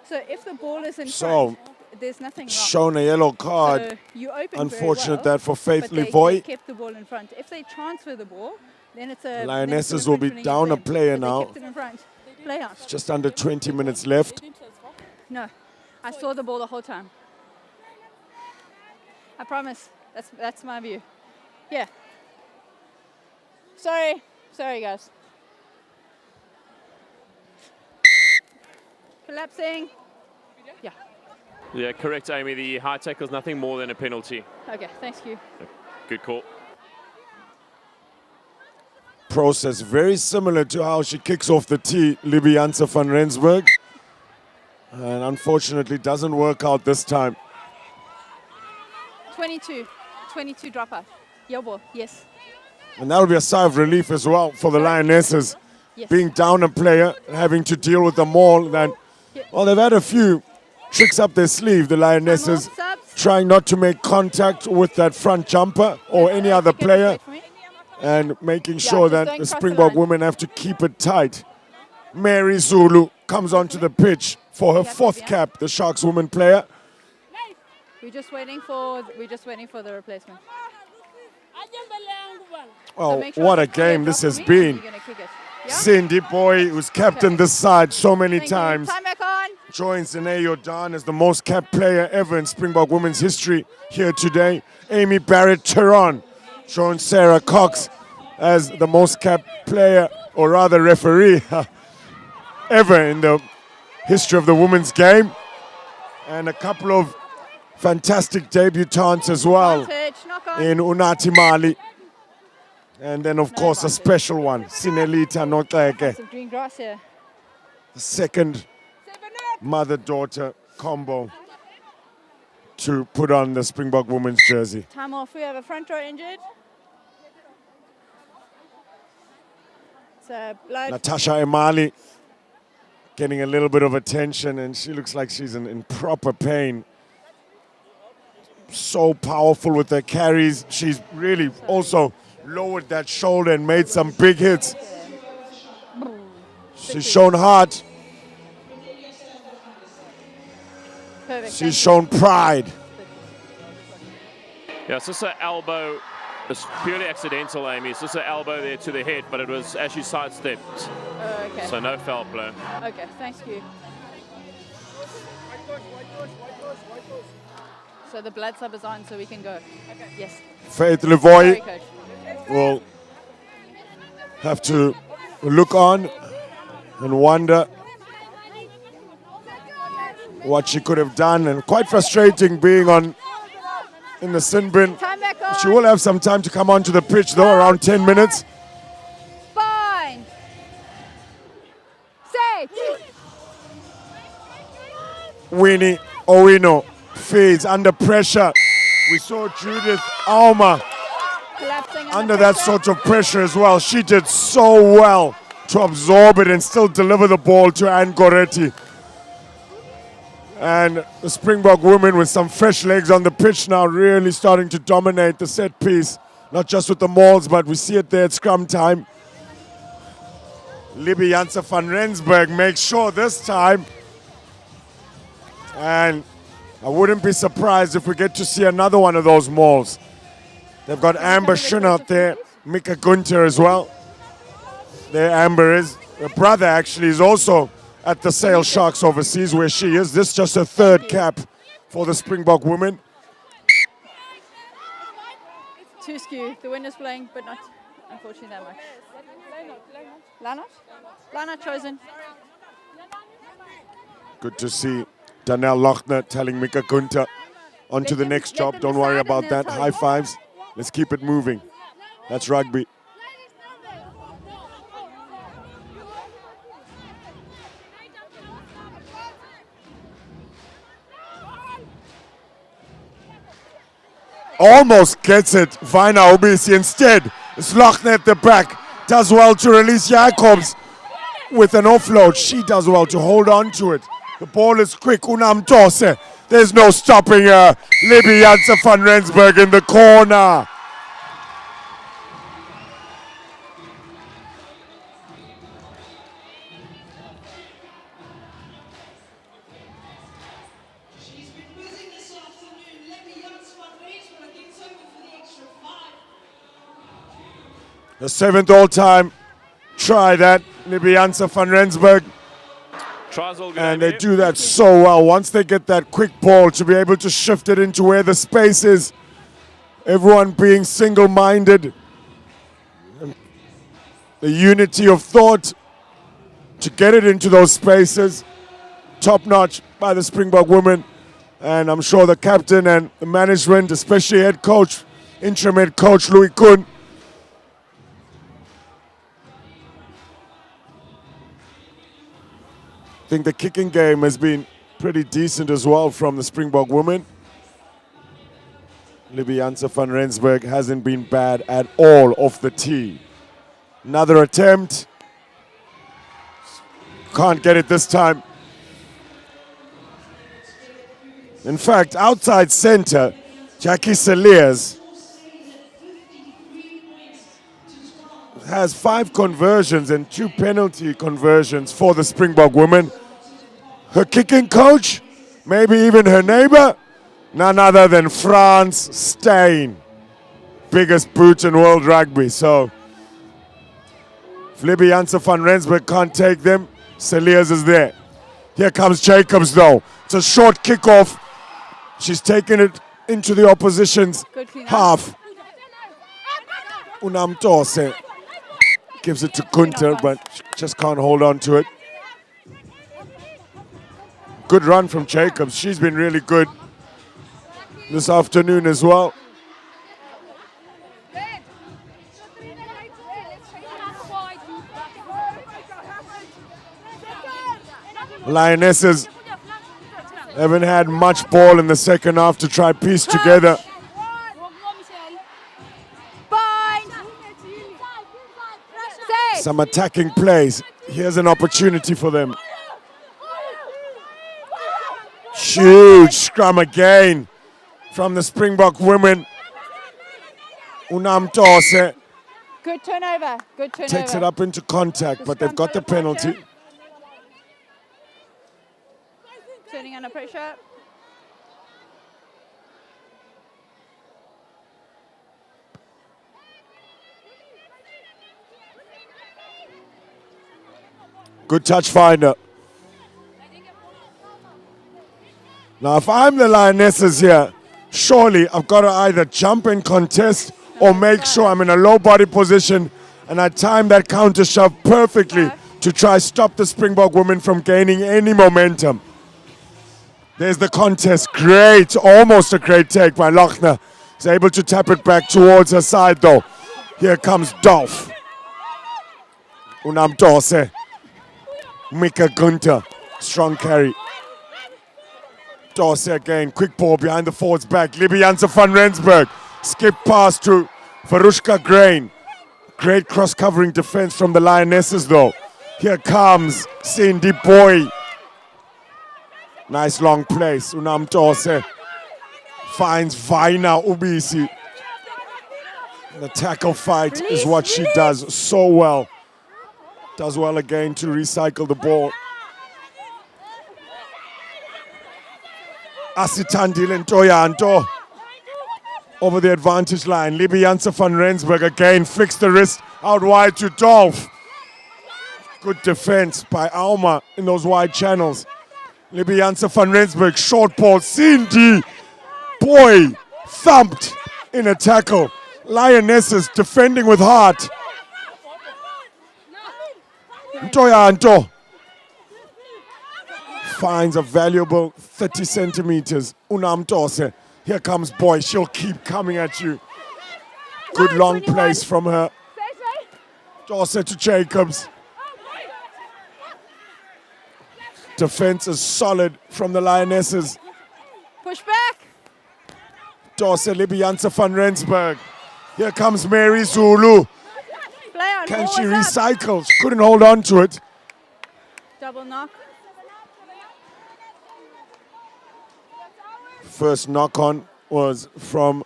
So if the ball is in So, front, there's nothing wrong. shown a yellow card. So you open Unfortunate very well, that for Faith but they Levoy. kept the ball in front. If they transfer the ball, then it's a... Lionesses will be down a player now. They kept it in front. Play on. Just under 20 minutes left. No, I saw the ball the whole time. I promise. That's my view. Yeah. Sorry, guys. Collapsing. Yeah. Yeah, correct, Amy. The high tackle is nothing more than a penalty. Okay, thanks you. Good call. Process very similar to how she kicks off the tee, Lionesses van Rensburg. And unfortunately doesn't work out this time. 22 dropout. Your ball, yes. And that'll be a sigh of relief as well for the Lionesses. Yes. Being down a player, having to deal with the maul. Well, they've had a few tricks up their sleeve, the Lionesses, trying not to make contact with that front jumper or any other player. and making sure just that don't the cross the Springbok line. women have to keep it tight. Mary Zulu comes onto the pitch for her Yeah, 4th yeah. cap, the Sharks woman player. We're just waiting for the replacement. Oh, So make sure what a it's clear game this drop has for me, been. you're gonna kick it. Yeah? Cindy Boy, who's captained this side so many Thank you. times, Time back on. joins Aimee Dan as the most capped player ever in Springbok women's history here today. Aimee Barrett-Theron joins Sarah Cox as the most capped player, or rather referee, ever in the history of the women's game. And a couple of fantastic debutantes as well Advantage, knock on. in Unati Mali. And then, of course, a special one, Sinelita Notleke. Some green grass here. The second mother-daughter combo to put on the Springbok women's jersey. Time off. We have a front row injured. It's blood. Natasha Emali getting a little bit of attention, and she looks like she's in proper pain. So powerful with her carries. She's really also lowered that shoulder and made some big hits. She's shown heart. Perfect. She's shown pride. Yeah, it's just an elbow. It's purely accidental, Aimee. It's just an elbow there to the head, but it was as she sidestepped. Okay. So no foul play. Okay, thank you. So the blood sub is on, so we can go. Okay. Yes. Faith Sorry, Levoy coach. will have to look on and wonder what she could have done, and quite frustrating being on in the sin bin. Time back on. She will have some time to come onto the pitch though, around 10 minutes. Fine. Say. Winnie Owino feeds under pressure. We saw Judith Alma Collapsing under that pressure. sort of pressure as well. She did so well to absorb it and still deliver the ball to Anne Goretti. And the Springbok women with some fresh legs on the pitch now, really starting to dominate the set piece. Not just with the mauls, but we see it there at scrum time. Libby Janse van Rensburg makes sure this time. And I wouldn't be surprised if we get to see another one of those mauls. They've got Amber Shun out there, Mika Gunter as well. There Amber is. Her brother actually is also at the Sale Sharks overseas where she is. This is just her 3rd cap for the Springbok women. Too skew. The wind is blowing, but not unfortunately that much. Lanot? Lanot chosen. Good to see Danelle Lochner telling Mika Gunter on to the next job. Don't worry about that. High fives. Let's keep it moving. That's rugby. Almost gets it, Vina Obisi. Instead, it's Lochner at the back. Does well to release Jacobs with an offload. She does well to hold on to it. The ball is quick, Unam Tose. There's no stopping her. Libby Janse van Rensburg in the corner. She's been busy this afternoon. Let me Janse van Rensburg gets over for the extra 5. The 7th all-time try that, Libby Janse van Rensburg. Tries all good. And they Aimee. do that so well. Once they get that quick ball to be able to shift it into where the space is. Everyone being single-minded. And the unity of thought to get it into those spaces. Top-notch by the Springbok women. And I'm sure the captain and the management, especially head coach, interim head coach Louis Kuhn, I think the kicking game has been pretty decent as well from the Springbok women. Libby Janse van Rensburg hasn't been bad at all off the tee. Another attempt. Can't get it this time. In fact, outside center, Jackie Saliers has 5 conversions and 2 penalty conversions for the Springbok women. Her kicking coach, maybe even her neighbor, none other than Frans Steyn. Biggest boot in world rugby. So if Libby Janssen van Rensburg can't take them, Celias is there. Here comes Jacobs though. It's a short kickoff. She's taken it into the opposition's half. Unamtose gives it to Kunter, but she just can't hold on to it. Good run from Jacobs. She's been really good this afternoon as well. Lionesses haven't had much ball in the second half to try piece together. Some attacking plays. Here's an opportunity for them. Huge scrum again from the Springbok women. Unamtose Good turnover. Good turnover. takes it up into contact, but they've got the penalty. Turning under pressure. Good touch finder. Now, if I'm the Lionesses here, surely I've got to either jump and contest or make sure I'm in a low body position and I time that counter shove perfectly to try stop the Springbok women from gaining any momentum. There's the contest. Great, almost a great take by Lochner. He's able to tap it back towards her side though. Here comes Dolph. Unamtose. Mika Gunter, strong carry. Dorsey again, quick ball behind the forward's back. Libby Janssen van Rensburg. Skip pass to Varushka Grain. Great cross-covering defense from the Lionesses though. Here comes Cindy Boy. Nice long place. Unamtose finds Vaina Ubisi. The tackle fight is what she does so well. Does well again to recycle the ball. Asitandile Ntoyanto over the advantage line. Libby Janssen van Rensburg again flicks the wrist out wide to Dolph. Good defense by Aimee in those wide channels. Libby Janssen van Rensburg, short ball. Cindy Boy thumped in a tackle. Lionesses defending with heart. Ntoyanto finds a valuable 30 centimeters. Unamtose. Here comes Boy. She'll keep coming at you. Good long place from her. Dorset to Jacobs. Defense is solid from the Lionesses. Push back. Dorset, Libby Janssen van Rensburg. Here comes Mary Zulu. Play on. Can she forwards up. recycle? She couldn't hold on to it. Double knock. First knock on was from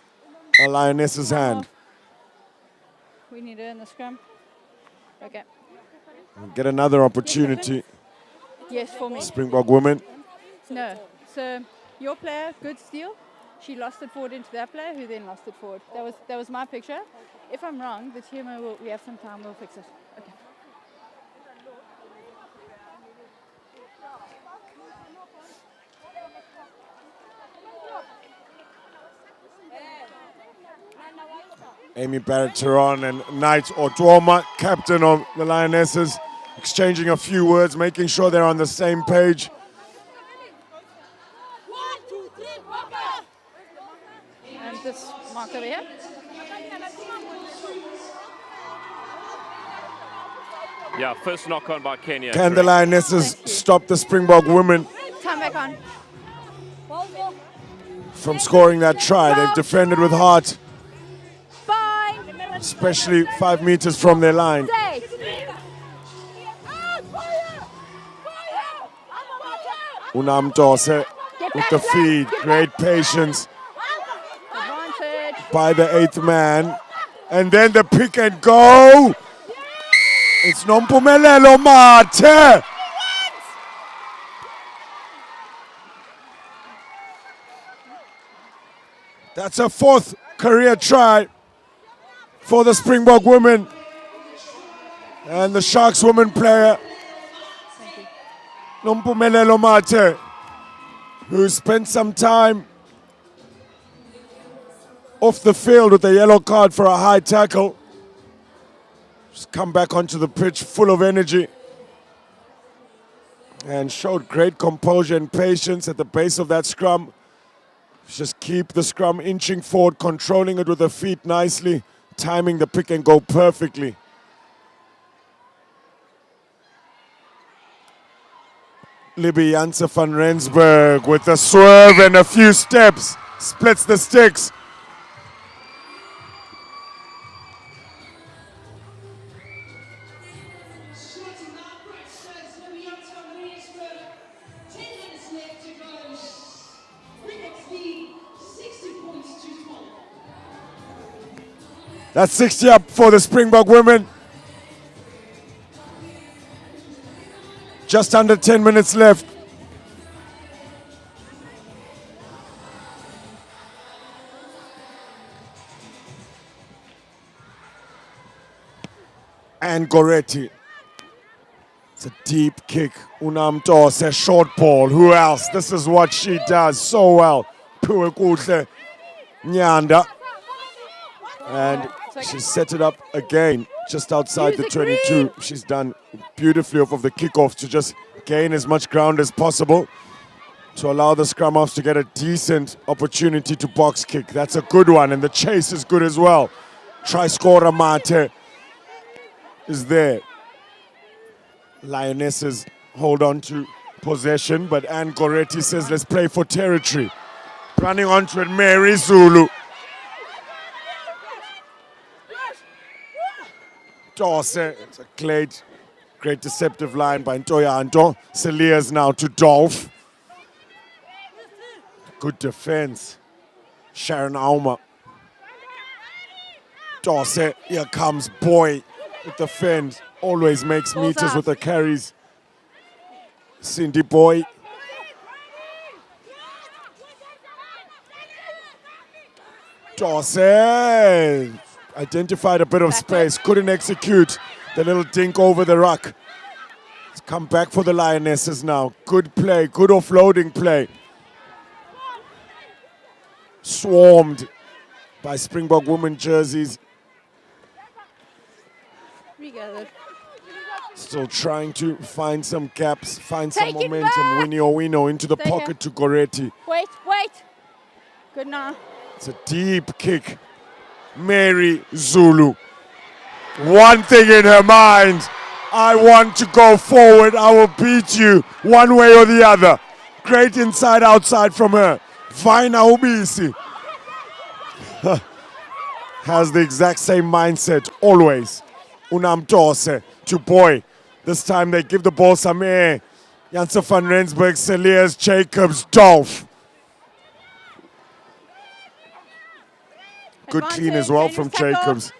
a Lioness's hand. We need it in the scrum. Okay. Get another opportunity. Yes, for me. Springbok women. No. So your player, good steal. She lost it forward into that player, who then lost it forward. That was my picture. If I'm wrong, the team we have some time. We'll fix it. Okay. Aimee Barrett-Theron and Knight Otwoma, captain of the Lionesses, exchanging a few words, making sure they're on the same page. And this mark over here. Yeah, first knock on by Kenya. Can the Lionesses stop the Springbok women Time back on. from scoring that try? They've defended with heart, Bye. especially 5 meters from their line. Stay. Unamtose with the feed. Great patience Advantage. by the 8th man. And then the pick and go. It's Nompumelelo Mate. That's a fourth career try for the Springbok women. And the Sharks women player, Nompumelelo Mate, who spent some time off the field with a yellow card for a high tackle. Just come back onto the pitch full of energy and showed great composure and patience at the base of that scrum. Just keep the scrum inching forward, controlling it with the feet nicely, timing the pick and go perfectly. Libby Janse van Rensburg with a swerve and a few steps, splits the sticks. Shorting that break says Libby Janse van Rensburg. 10 minutes left to go. Springboks lead 60 points to 12. That's 60 up for the Springbok women. Just under 10 minutes left. And Goretti. It's a deep kick. Unamto says short ball. Who else? This is what she does so well. Puekuhle Nyanda. And she set it up again just outside the 22. She's done beautifully off of the kickoff to just gain as much ground as possible to allow the scrum halves to get a decent opportunity to box kick. That's a good one, and the chase is good as well. Try scorer Mate is there. Lionesses hold on to possession, but Anne Goretti says, let's play for territory. Running onto it, Mary Zulu. Dorse, it's a great deceptive line by Ntoya Anto. Celias now to Dolph. Good defense. Sharon Auma. Dorse, here comes Boy with the fend. Always makes meters with the carries. Cindy Boy. Dorse identified a bit of space, couldn't execute the little dink over the ruck. It's come back for the Lionesses now. Good play, good offloading play. Swarmed by Springbok women jerseys. Regathered. Still trying to find some gaps, find some momentum. Winnie Owino into the pocket to Goretti. Wait. Good now. It's a deep kick. Mary Zulu. One thing in her mind, I want to go forward. I will beat you one way or the other. Great inside outside from her. Vaina Ubisi has the exact same mindset always. Unamtose to Boy. This time they give the ball some air. Janse van Rensburg, Celias, Jacobs, Dolph. Good clean as well from Jacobs.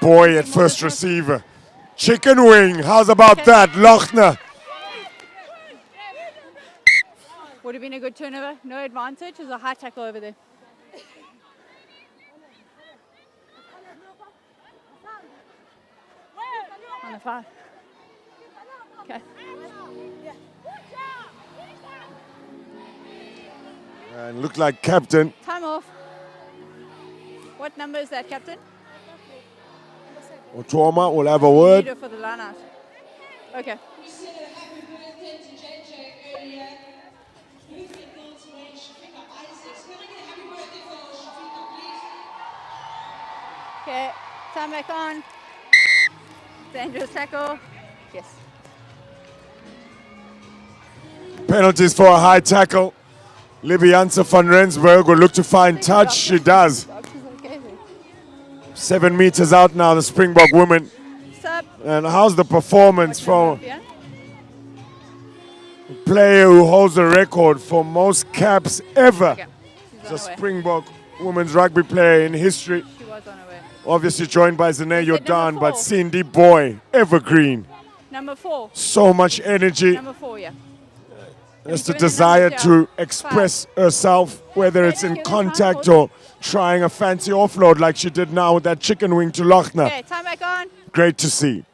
Boy at first receiver. Chicken wing, how's about that? Lochner. Would have been a good turnover. No advantage. There's a high tackle over there. On the 5. Okay. And looked like captain. Time off. What number is that, Captain? Otuoma will have a word. Leader for the line out. Okay. We said a happy birthday to JJ earlier. Birthday girls way, Shafika Isaacs. Can I get a happy birthday for Shafika, please? Okay. Time back on. Dangerous tackle. Yes. Penalties for a high tackle. Libby Janse van Rensburg will look to find touch. She does. 7 meters out now, the Springbok women. Sub. And how's the performance from a player who holds the record for most caps ever? Okay. It's a Springbok women's rugby player in history. She was on her way. Obviously joined by Zane Is it Jordan, number but 4? Cindy Boy, evergreen. Number 4. So much energy. Number 4, yeah. Just me a give it the desire numbers, to yeah. express herself, whether it's in just give them time, contact Paul. or trying a fancy offload like she did now with that chicken wing to Lochner. Okay, time back on. Great to see.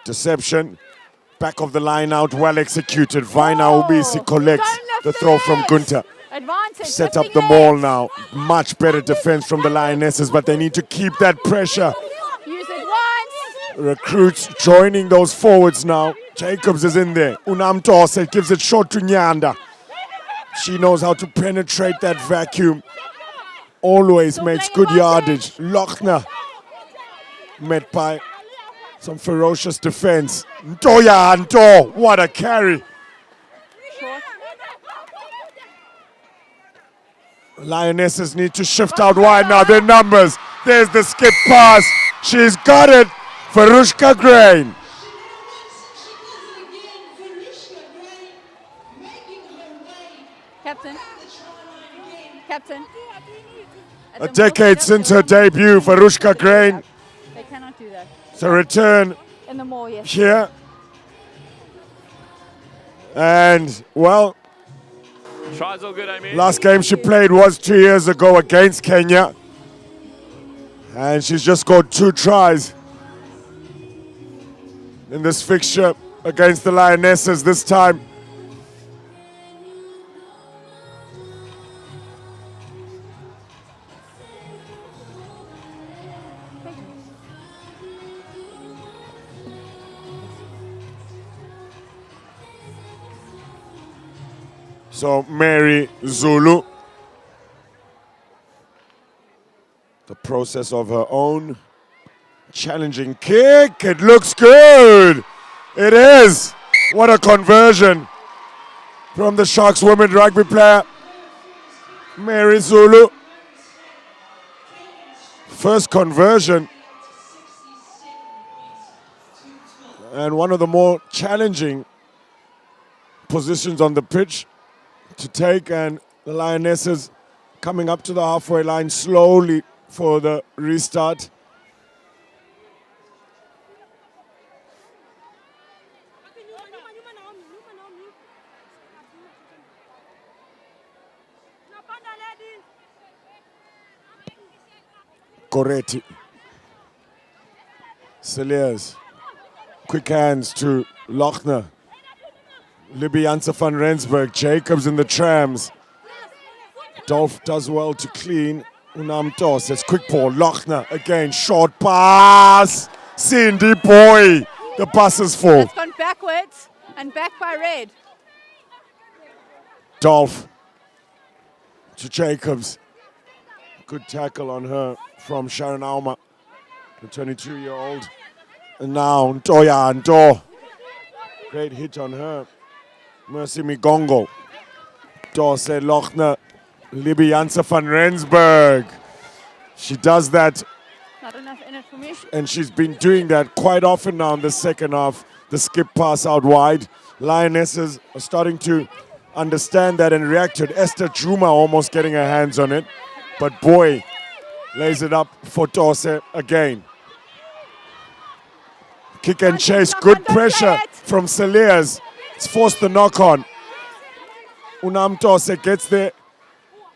Deception. Back of the line out, well executed. Vaina Oh, Ubisi collects don't lift the the throw from legs. Gunter. Advantage. Set up lifting the ball legs. now. Much better defense from the Lionesses, but they need to keep that pressure. Use it once. Recruits joining those forwards now. Jacobs is in there. Unamtose gives it short to Nyanda. She knows how to penetrate that vacuum. Always Still makes playing good yardage. advantage. Lochner met by some ferocious defense. Ntoya Nto, what a carry. Short. Lionesses need to shift out wide now. Their numbers. There's the skip pass. She's got it. Verushka Grain. Captain. Captain. At A the decade moment, since they her don't do debut, that. Verushka Grain. They cannot do that. It's a return In the mall, yes. here. And, well, Tries all good, Aimee. last game she played was 2 years ago against Kenya. And she's just scored 2 tries in this fixture against the Lionesses this time. So Mary Zulu, the process of her own challenging kick. It looks good. It is. What a conversion from the Sharks women rugby player, Mary Zulu. First conversion. And one of the more challenging positions on the pitch to take, and the Lionesses coming up to the halfway line slowly for the restart. Coretti. Celiers. Quick hands to Lochner. Libby Janse van Rensburg. Jacobs in the trams. Dolph does well to clean. Unam Tos. It's quick ball. Lochner again. Short pass. Cindy Boy. The pass is full. It's gone backwards and back by red. Dolph to Jacobs. Good tackle on her from Sharon Auma, the 22-year-old. And now Ntoya Nto. Great hit on her. Mercy Migongo. Dorse Lochner. Libby Janse van Rensburg. She does that, Not enough in it for me. and she's been doing that quite often now in the second half. The skip pass out wide. Lionesses are starting to understand that and react to it. Esther Juma almost getting her hands on it. But Boy lays it up for Dorse again. Kick and chase, good pressure from Celiers. It's forced the knock on. Unam Dorse gets there.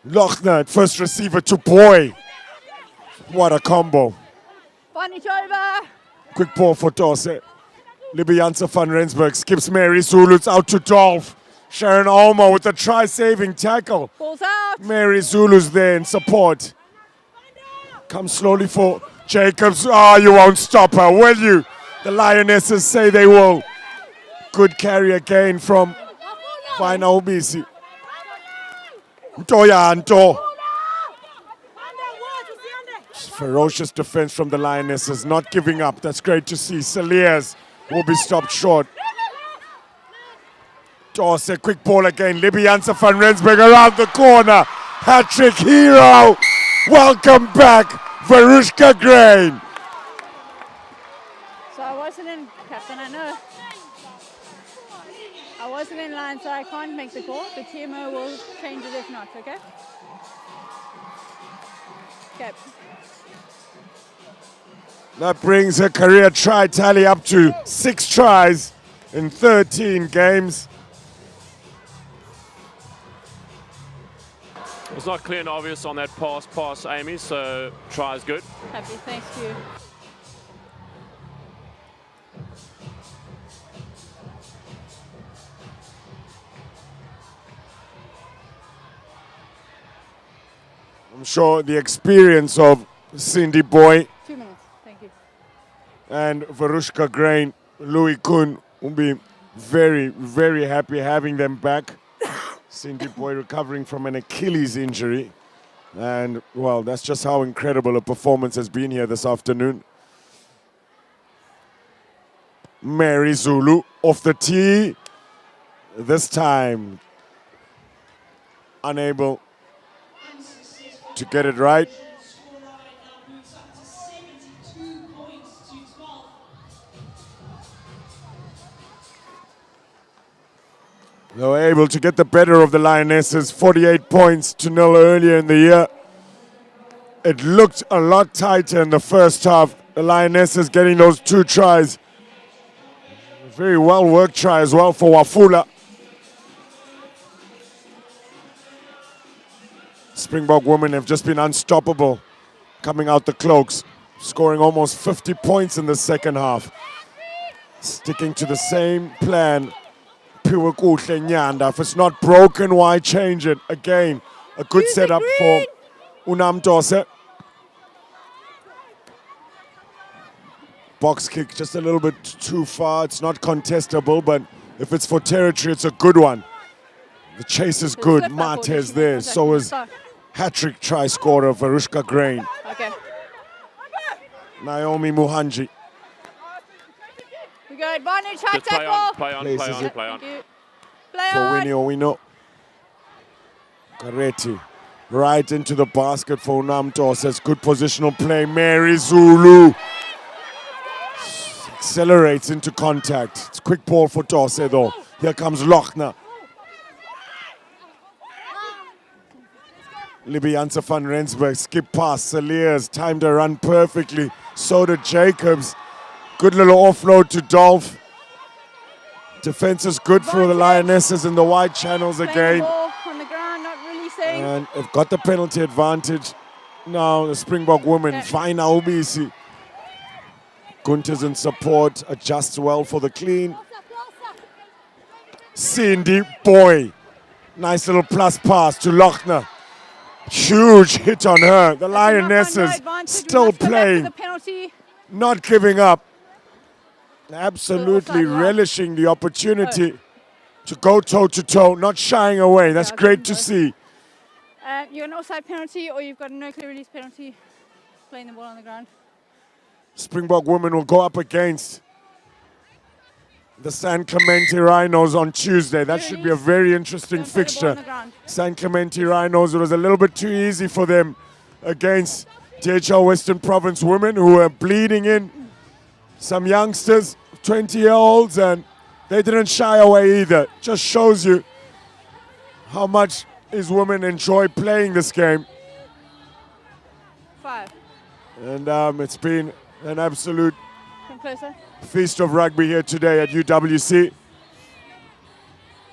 Lochner at first receiver to Boy. What a combo. Bonnie over. Quick ball for Dorse. Libby Janse van Rensburg skips Mary Zulu. It's out to Dolph. Sharon Alma with a try-saving tackle. Balls out. Mary Zulu's there in support. Comes slowly for Jacobs. Ah, you won't stop her, will you? The Lionesses say they will. Good carry again from Vaina Ubisi. Ntoya Nto. Ferocious defense from the Lionesses, not giving up. That's great to see. Celiers will be stopped short. Dorse, quick ball again. Libby Janse van Rensburg around the corner. Hat-trick hero. Welcome back, Verushka Grain. So I wasn't in, Captain, I know. I wasn't second in line, so I can't make the call. The TMO will change it if not, okay? Okay. That brings her career try tally up to 6 tries in 13 games. It's not clear and obvious on that pass, Aimee, so try is good. Happy, thank you. I'm sure the experience of Cindy Boy 2 minutes, thank you. and Varushka Grain, Louis Kuhn will be very, very happy having them back. Cindy Boy recovering from an Achilles injury. And, well, that's just how incredible a performance has been here this afternoon. Mary Zulu off the tee. This time, unable to get it right. They were able to get the better of the Lionesses, 48 points to 0 earlier in the year. It looked a lot tighter in the first half. The Lionesses getting those 2 tries. A very well worked try as well for Wafula. Springbok women have just been unstoppable coming out the cloaks, scoring almost 50 points in the second half. Sticking to the same plan. If it's not broken, why change it? Again, a good setup for Unam Dose. Box kick just a little bit too far. It's not contestable, but if it's for territory, it's a good one. The chase is good. Mate is there. So is hat-trick try scorer Varushka Grain. Okay. Naomi Muhanji. We go advantage, high Just play tackle. on, play on, Places play on, it. play on. Thank you. Play For on. Winnie Owino. Kareti. Right into the basket for Unamto. Says good positional play. Mary Zulu. Accelerates into contact. It's quick ball for Dose though. Here comes Lochner. Libby Janse van Rensburg. Skip past Saliers. Timed her run perfectly. So did Jacobs. Good little offload to Dolph. Defense is good for the Lionesses in the wide channels Playing again. the ball on the ground, not releasing. And they've got the penalty advantage. Now the Springbok women, Fina Ubisi. Gunther's in support, adjusts well for the clean. Cindy Boy. Nice little plus pass to Lochner. Huge hit on her. The Lionesses still playing, The penalty. not giving up. Absolutely relishing the opportunity to go toe-to-toe, not shying away. That's great to see. You're an offside penalty or you've got a no clear release penalty. Playing the ball on the ground. Springbok women will go up against the San Clemente Rhinos on Tuesday. That should be a very interesting fixture. San Clemente Rhinos, it was a little bit too easy for them against DHL Western Province women who were bleeding in some youngsters, 20-year-olds, and they didn't shy away either. Just shows you how much these women enjoy playing this game. 5. And it's been an absolute Come closer. feast of rugby here today at UWC.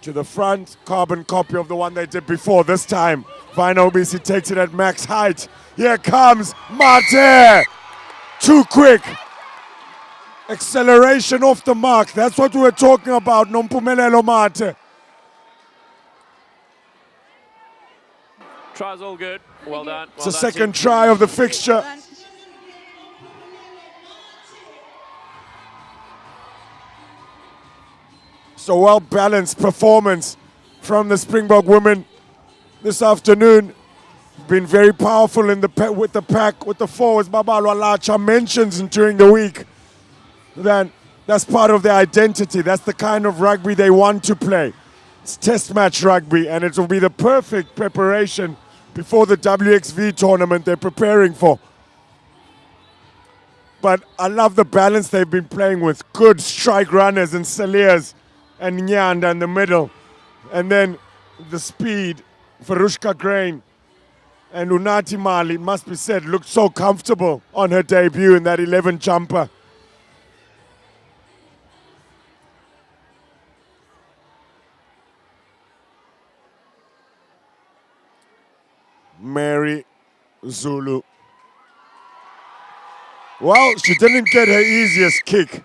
To the front, carbon copy of the one they did before. This time, Vino BC takes it at max height. Here comes Mate! Too quick. Acceleration off the mark. That's what we were talking about. Nompumelelo Mate. Try's all good. Well done. It's the second try of the fixture. So well-balanced performance from the Springbok women this afternoon. Been very powerful in with the pack, with the forwards. Babalwa Lacha mentions during the week that that's part of their identity. That's the kind of rugby they want to play. It's test match rugby, and it will be the perfect preparation before the WXV tournament they're preparing for. But I love the balance they've been playing with. Good strike runners and Saliers and Nyanda in the middle. And then the speed, Farushka Crane and Unati Mali, must be said, looked so comfortable on her debut in that 11 jumper. Mary Zulu. Well, she didn't get her easiest kick,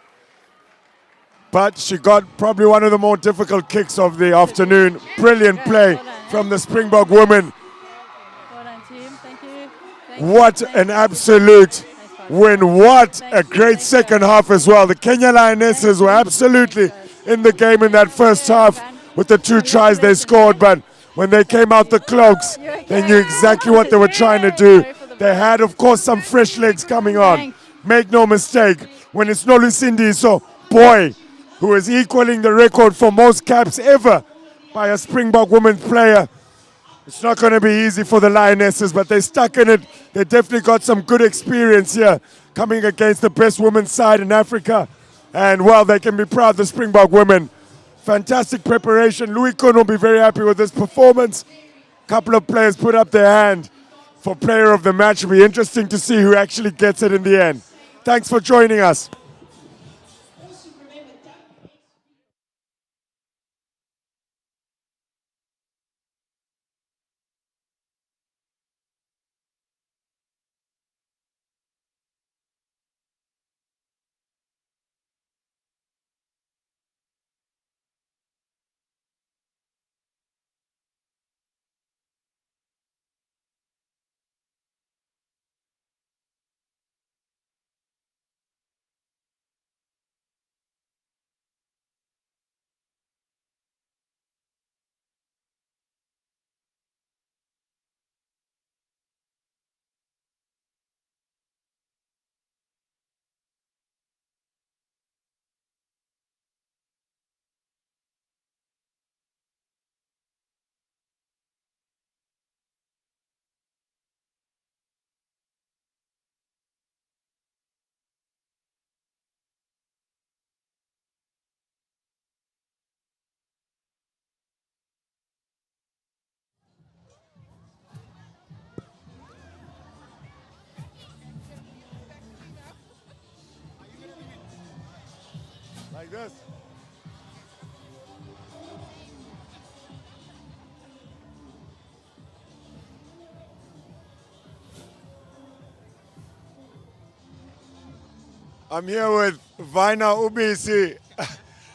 but she got probably one of the more difficult kicks of the afternoon. Brilliant play from the Springbok women. Well done, team. Thank you. What an absolute win. What a great second half as well. The Kenya Lionesses were absolutely in the game in that first half with the 2 tries they scored, but when they came out the cloaks, they knew exactly what they were trying to do. They had, of course, some fresh legs coming on. Make no mistake, when it's Nolusindi, so boy, who is equaling the record for most caps ever by a Springbok women's player. It's not going to be easy for the Lionesses, but they stuck in it. They definitely got some good experience here coming against the best women's side in Africa. And, well, they can be proud, the Springbok women. Fantastic preparation. Louis Kuhn will be very happy with this performance. A couple of players put up their hand for player of the match. It'll be interesting to see who actually gets it in the end. Thanks for joining us. Like this. I'm here with Vaina Ubisi.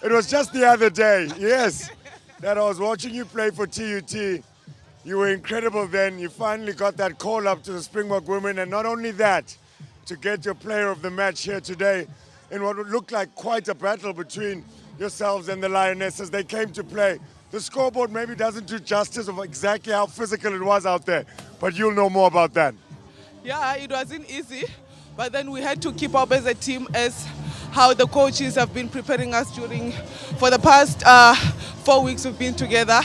It was just the other day, yes, that I was watching you play for TUT. You were incredible then. You finally got that call up to the Springbok women, and not only that, to get your player of the match here today in what would look like quite a battle between yourselves and the Lionesses. They came to play. The scoreboard maybe doesn't do justice of exactly how physical it was out there, but you'll know more about that. Yeah, it wasn't easy, but then we had to keep up as a team as how the coaches have been preparing us for the past 4 weeks we've been together.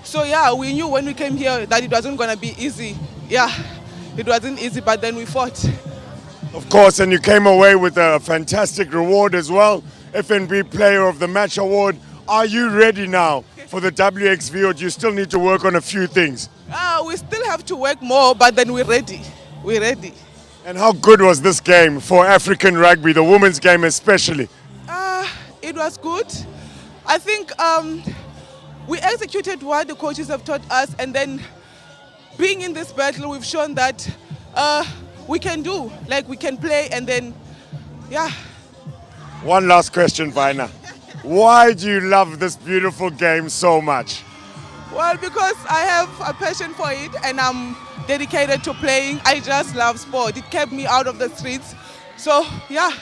So yeah, we knew when we came here that it wasn't going to be easy. Yeah, it wasn't easy, but then we fought. Of course, and you came away with a fantastic reward as well, FNB Player of the Match Award. Are you ready now for the WXV, or do you still need to work on a few things? We still have to work more, but then we're ready. We're ready. And how good was this game for African rugby, the women's game especially? It was good. I think we executed what the coaches have taught us, and then being in this battle, we've shown that we can do, like we can play, and then, yeah. One last question, Vaina. Why do you love this beautiful game so much? Well, because I have a passion for it, and I'm dedicated to playing. I just love sport. It kept me out of the streets. So, yeah.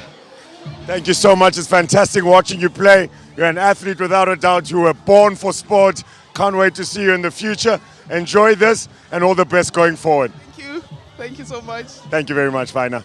Thank you so much. It's fantastic watching you play. You're an athlete without a doubt. You were born for sport. Can't wait to see you in the future. Enjoy this, and all the best going forward. Thank you. Thank you so much. Thank you very much, Vaina.